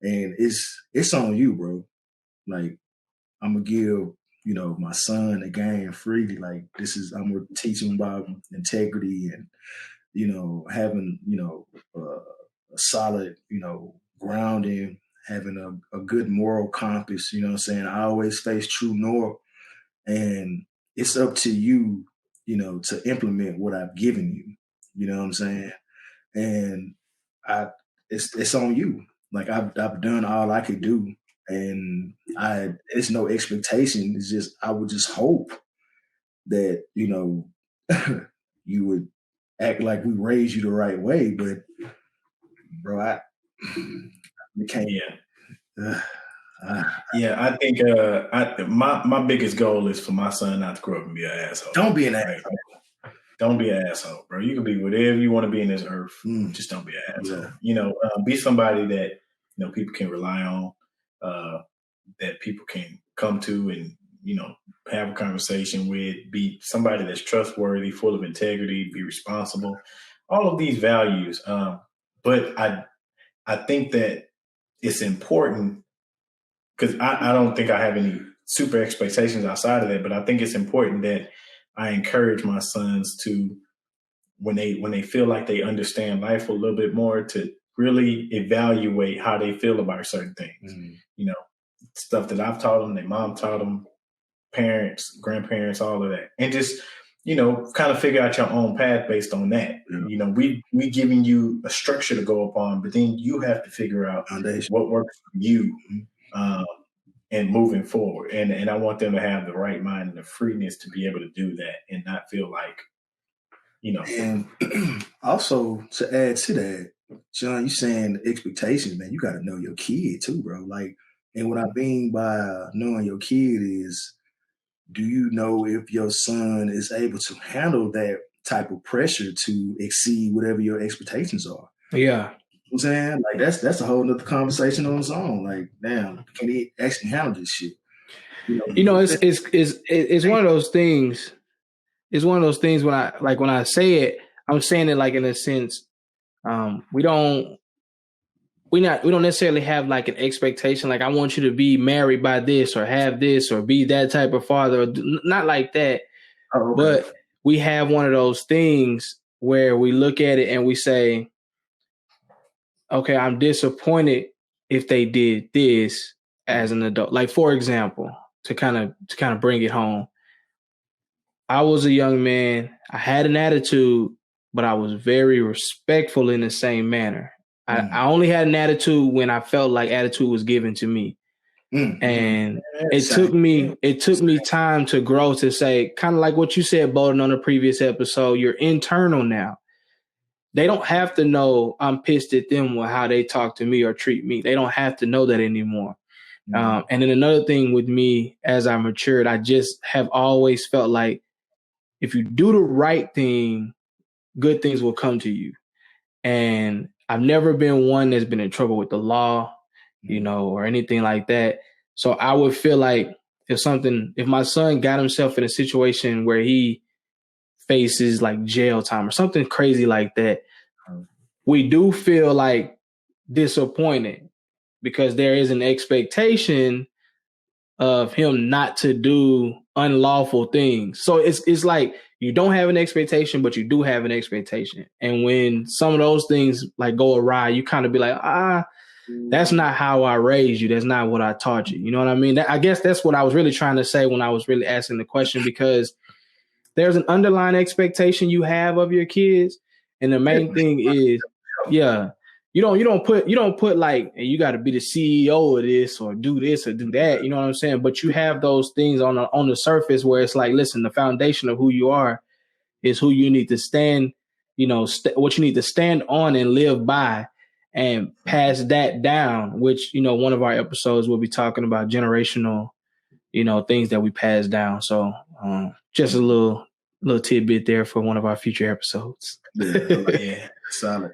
And it's on you, bro. Like, I'm gonna give, you know, my son a game freely. Like, I'm gonna teach him about integrity and, you know, having, you know, a solid, you know, grounding, having a good moral compass, you know what I'm saying? I always face true north. And it's up to you, you know, to implement what I've given you. You know what I'm saying? And it's on you. Like I've done all I could do, and it's no expectation. It's just I would just hope that, you know, you would act like we raised you the right way. But bro, you can't.
I think my biggest goal is for my son not to grow up and be an asshole.
Don't be an asshole.
Don't be an asshole, bro. You can be whatever you want to be in this earth. Just don't be an asshole. Yeah. You know, be somebody that, you know, people can rely on, that people can come to and, you know, have a conversation with, be somebody that's trustworthy, full of integrity, be responsible, all of these values. But I think that it's important because I don't think I have any super expectations outside of that, but I think it's important that I encourage my sons to, when they feel like they understand life a little bit more, to really evaluate how they feel about certain things. You know, stuff that I've taught them, their mom taught them, parents, grandparents, all of that. And just kind of figure out your own path based on that. Yeah. We giving you a structure to go upon, but then you have to figure out what works for you and moving forward. And I want them to have the right mind and the freeness to be able to do that and not feel like,
And also to add to that, John, you saying expectations, man, you got to know your kid too, bro. Like, and what I mean by knowing your kid is, do you know if your son is able to handle that type of pressure to exceed whatever your expectations are?
Yeah.
You know what I'm saying? Like, that's a whole nother conversation on its own. Like, damn, can he actually handle this shit?
It's one of those things. It's one of those things when I say it, I'm saying it like in a sense, we don't necessarily have like an expectation. Like, I want you to be married by this or have this or be that type of father. Not like that. Oh, okay. But we have one of those things where we look at it and we say, okay, I'm disappointed if they did this as an adult. Like, for example, to kind of bring it home, I was a young man. I had an attitude, but I was very respectful in the same manner. I only had an attitude when I felt like attitude was given to me. And it took me time to grow, to say, kind of like what you said, Bolden, on the previous episode, you're internal now. They don't have to know I'm pissed at them with how they talk to me or treat me. They don't have to know that anymore. And then another thing with me, as I matured, I just have always felt like if you do the right thing, good things will come to you. And I've never been one that's been in trouble with the law, or anything like that. So I would feel like if my son got himself in a situation where he faces like jail time or something crazy like that, we do feel like disappointed because there is an expectation of him not to do unlawful things. So it's like you don't have an expectation, but you do have an expectation. And when some of those things like go awry, you kind of be like, that's not how I raised you. That's not what I taught you. You know what I mean? I guess that's what I was really trying to say when I was really asking the question, because there's an underlying expectation you have of your kids. And the main thing is, you don't put like, you got to be the CEO of this or do this or do that. You know what I'm saying? But you have those things on the surface where it's like, listen, the foundation of who you are is who you need to stand, what you need to stand on and live by, and pass that down, which, one of our episodes will be talking about generational, things that we pass down. So just a little tidbit there for one of our future episodes.
Yeah, solid.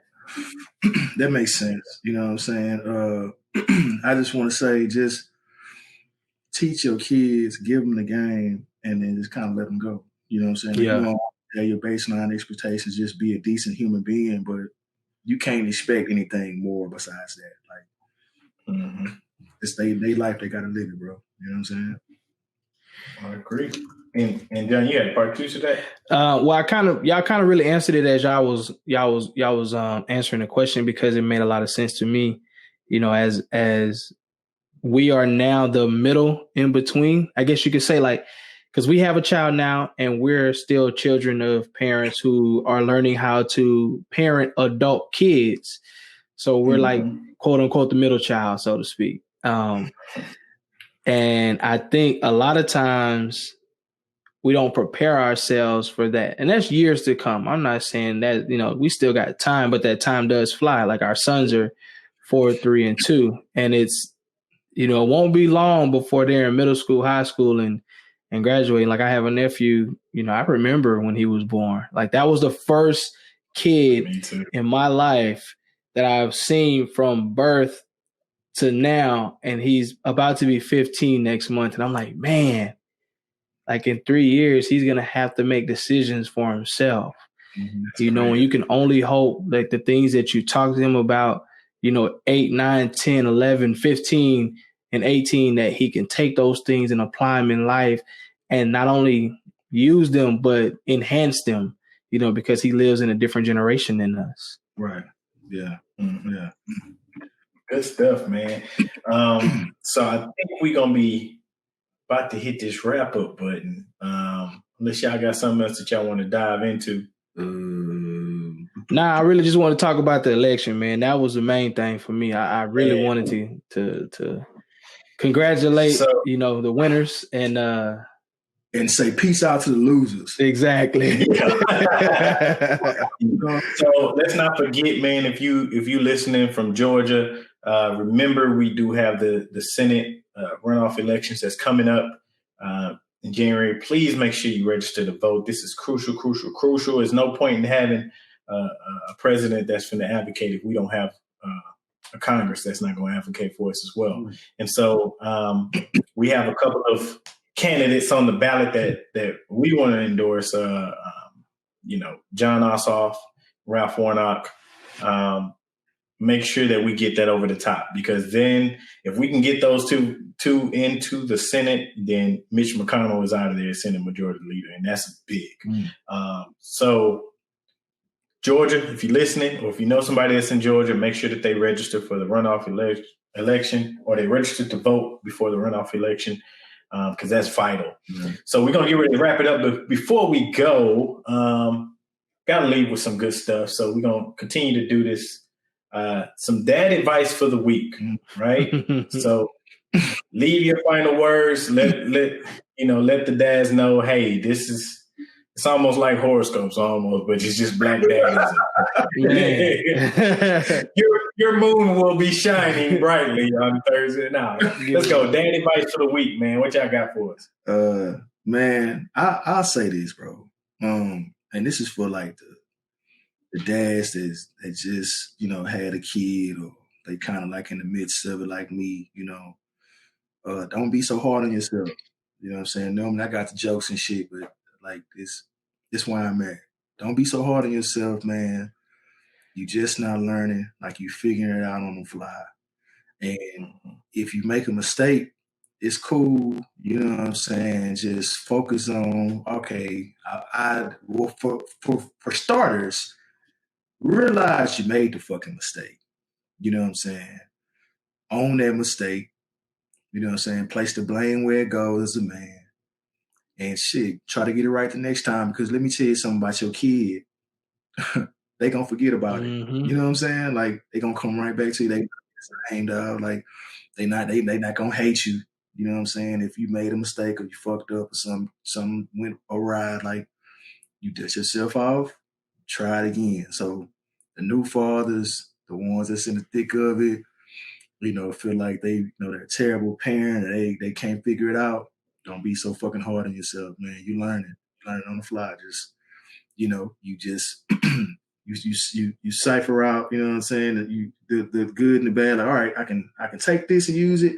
That makes sense. You know what I'm saying? I just want to say, just teach your kids, give them the game, and then just kind of let them go. You know what I'm saying? Yeah. You don't have your baseline expectations, just be a decent human being, but you can't expect anything more besides that. Like, it's they life, they got to live it, bro. You know what I'm saying?
I agree. And John, you had part 2 to that?
Well, y'all kind of really answered it as y'all was answering the question, because it made a lot of sense to me. As we are now the middle in between, I guess you could say, like, because we have a child now and we're still children of parents who are learning how to parent adult kids. So we're like, quote unquote, the middle child, so to speak. And I think a lot of times we don't prepare ourselves for that. And that's years to come. I'm not saying that, we still got time, but that time does fly. Like, our sons are 4, 3, and 2. And it's, it won't be long before they're in middle school, high school, and graduating. Like, I have a nephew, I remember when he was born. Like, that was the first kid in my life that I've seen from birth to now. And he's about to be 15 next month. And I'm like, man, like, in 3 years, he's going to have to make decisions for himself. When you can only hope that the things that you talk to him about, 8, 9, 10, 11, 15, and 18, that he can take those things and apply them in life, and not only use them, but enhance them, because he lives in a different generation than us.
Right. Yeah. Yeah.
Good stuff, man. So I think we're going to be about to hit this wrap up button. unless y'all got something else that y'all want to dive into.
Nah, I really just want to talk about the election, man. That was the main thing for me. I really wanted to congratulate, the winners
and say peace out to the losers.
Exactly.
So let's not forget, man, if you listening from Georgia, remember we do have the Senate runoff elections that's coming up in January. Please make sure you register to vote. This is crucial. There's no point in having a president that's going to advocate if we don't have a Congress that's not going to advocate for us as well. Mm-hmm. And so we have a couple of candidates on the ballot that we want to endorse. John Ossoff, Ralph Warnock. Make sure that we get that over the top, because then if we can get those two into the Senate, then Mitch McConnell is out of there as Senate Majority Leader, and that's big. So Georgia, if you're listening, or if you know somebody that's in Georgia, make sure that they register for the runoff election, or they register to vote before the runoff election, because that's vital. Mm-hmm. So we're going to get ready to wrap it up. But before we go, got to leave with some good stuff. So we're going to continue to do this. Some dad advice for the week, right? So leave your final words. Let the dads know, hey, it's almost like horoscopes almost, but it's just black dadism. your moon will be shining brightly on Thursday. Now, let's go. Dad advice for the week, man. What y'all got for us?
Man, I'll say this, bro. And this is for like the dads that just, had a kid, or they kind of like in the midst of it like me, don't be so hard on yourself. You know what I'm saying? Normally I got the jokes and shit, but like this where I'm at. Don't be so hard on yourself, man. You just not learning, like you figuring it out on the fly. And if you make a mistake, it's cool. You know what I'm saying? Just focus on, okay, for starters, realize you made the fucking mistake. You know what I'm saying? Own that mistake. You know what I'm saying? Place the blame where it goes as a man. And shit, try to get it right the next time, because let me tell you something about your kid. They gonna forget about it. You know what I'm saying? Like, they gonna come right back to you. They aimed out. Like, they not gonna hate you. You know what I'm saying? If you made a mistake or you fucked up or something went awry, like, you dust yourself off, try it again. So the new fathers, the ones that's in the thick of it, feel like they're a terrible parent, and they can't figure it out. Don't be so fucking hard on yourself, man. You learn it on the fly. Just, you just you cipher out, you know what I'm saying, that you the good and the bad. Like, all right, I can take this and use it.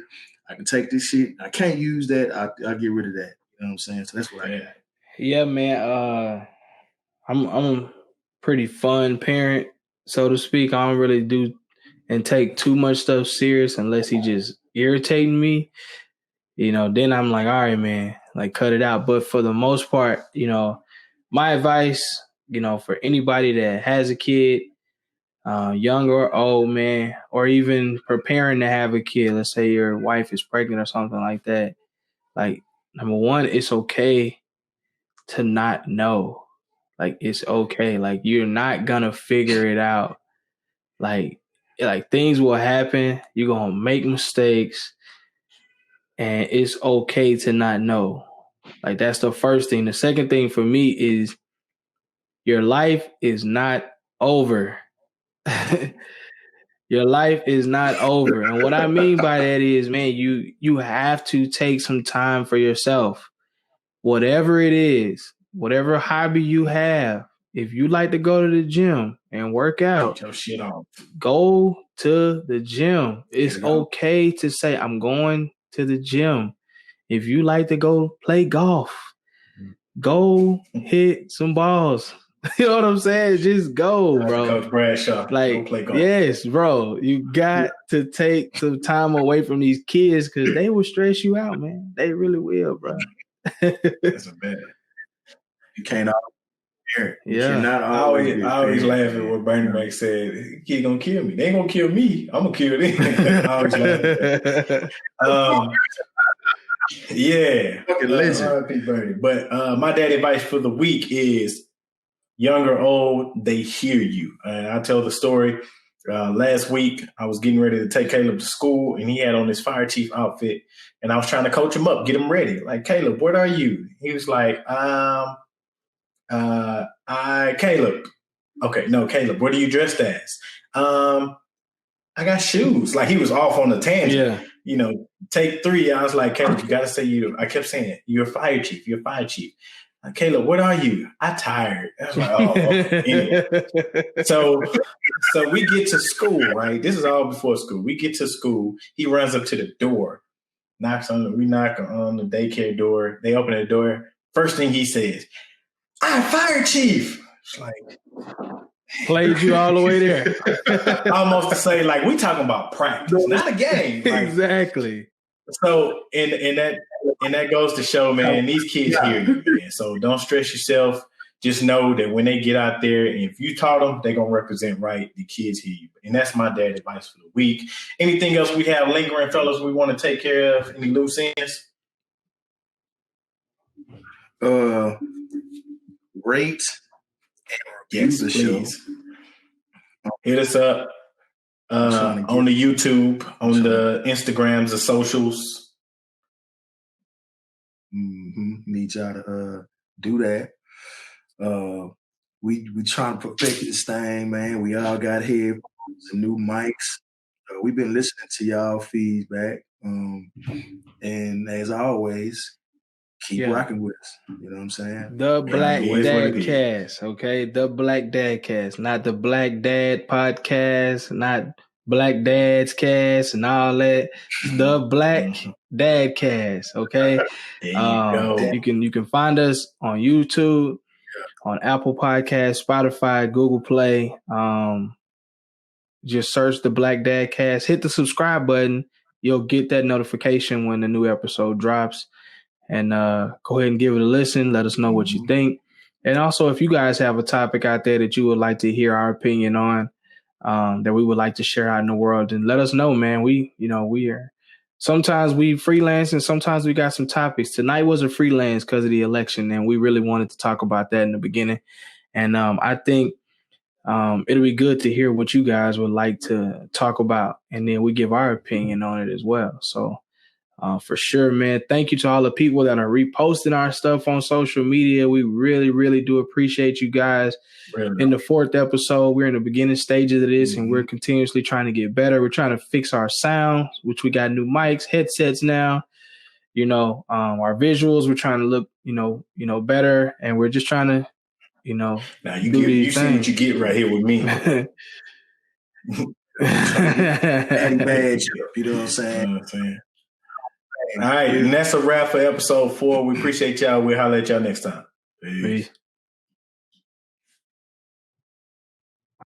I can take this shit. I can't use that. I'll get rid of that. You know what I'm saying? So that's what I got.
Yeah, man. I'm a pretty fun parent, so to speak. I don't really do and take too much stuff serious unless he just irritating me. Then I'm like, all right, man, like, cut it out. But for the most part, my advice, for anybody that has a kid, young or old, man, or even preparing to have a kid, let's say your wife is pregnant or something like that. Like, number one, it's okay to not know. Like, it's okay. Like, you're not going to figure it out. Like things will happen. You're going to make mistakes. And it's okay to not know. Like, that's the first thing. The second thing for me is your life is not over. Your life is not over. And what I mean by that is, man, you have to take some time for yourself. Whatever it is, whatever hobby you have, if you like to go to the gym and work out,
take your shit off.
Go to the gym. It's okay to say, I'm going to the gym. If you like to go play golf, go hit some balls. You know what I'm saying? Just go, bro.
Coach Bradshaw,
like,
go play golf.
Yes, bro. You got to take some time away from these kids, because they will stress you out, man. They really will, bro.
That's a bet.
You can't always hear it.
Yeah.
I always laugh at what Bernie Mac said. Kid gonna kill me. They ain't gonna kill me. I'm gonna kill them. I always laugh at that. Yeah.
Fucking legend.
R.I.P. Birdie. But my dad advice for the week is young or old, they hear you. And I tell the story. Last week, I was getting ready to take Caleb to school, and he had on his fire chief outfit, and I was trying to coach him up, get him ready. Like, Caleb, what are you? He was like, Caleb. Okay, no, Caleb, what are you dressed as? I got shoes. Like, he was off on a tangent. Yeah. Take 3. I was like, Caleb, you got to say you. I kept saying it. You're a fire chief. You're a fire chief. Caleb, what are you? I'm tired. I was like, oh, okay. Anyway. So we get to school, right? This is all before school. We get to school. He runs up to the door, we knock on the daycare door. They open the door. First thing he says, I'm fire chief. It's like,
played you all the way there.
Almost to say, like, we talking about practice, not a game. Like,
exactly.
So, and that goes to show, man, these kids hear you, man. So don't stress yourself. Just know that when they get out there, and if you taught them, they're going to represent right. The kids hear you. And that's my dad advice for the week. Anything else we have lingering, fellas, we want to take care of? Any loose ends?
Rate.
Yes, please. Hit us up. On the YouTube, on the Instagrams, the socials.
Need y'all to do that. We trying to perfect this thing, man. We all got headphones and new mics. We've been listening to y'all feedback. And as always, keep rocking with us. You know what I'm saying?
The Black Dad Cast, okay? The Black Dad Cast, not the Black Dad Podcast, not Black Dad's Cast and all that. The Black Dad Cast, okay?
There you go.
You can find us on YouTube, on Apple Podcasts, Spotify, Google Play. Just search the Black Dad Cast. Hit the subscribe button. You'll get that notification when the new episode drops. And go ahead and give it a listen. Let us know what you think. And also, if you guys have a topic out there that you would like to hear our opinion on, that we would like to share out in the world, then let us know, man. We are sometimes we freelance and sometimes we got some topics. Tonight was a freelance because of the election, and we really wanted to talk about that in the beginning. And I think it'll be good to hear what you guys would like to talk about, and then we give our opinion on it as well. So. For sure, man. Thank you to all the people that are reposting our stuff on social media. We really, really do appreciate you guys. Really? In the 4th episode, we're in the beginning stages of this, and we're continuously trying to get better. We're trying to fix our sound, which we got new mics, headsets now. Our visuals, we're trying to look, better, and we're just trying to,
now you see what you get right here with me.
Bad, you know what I'm saying?
All right, and that's a wrap for episode 4. We appreciate y'all. We'll holler at y'all next time.
Peace.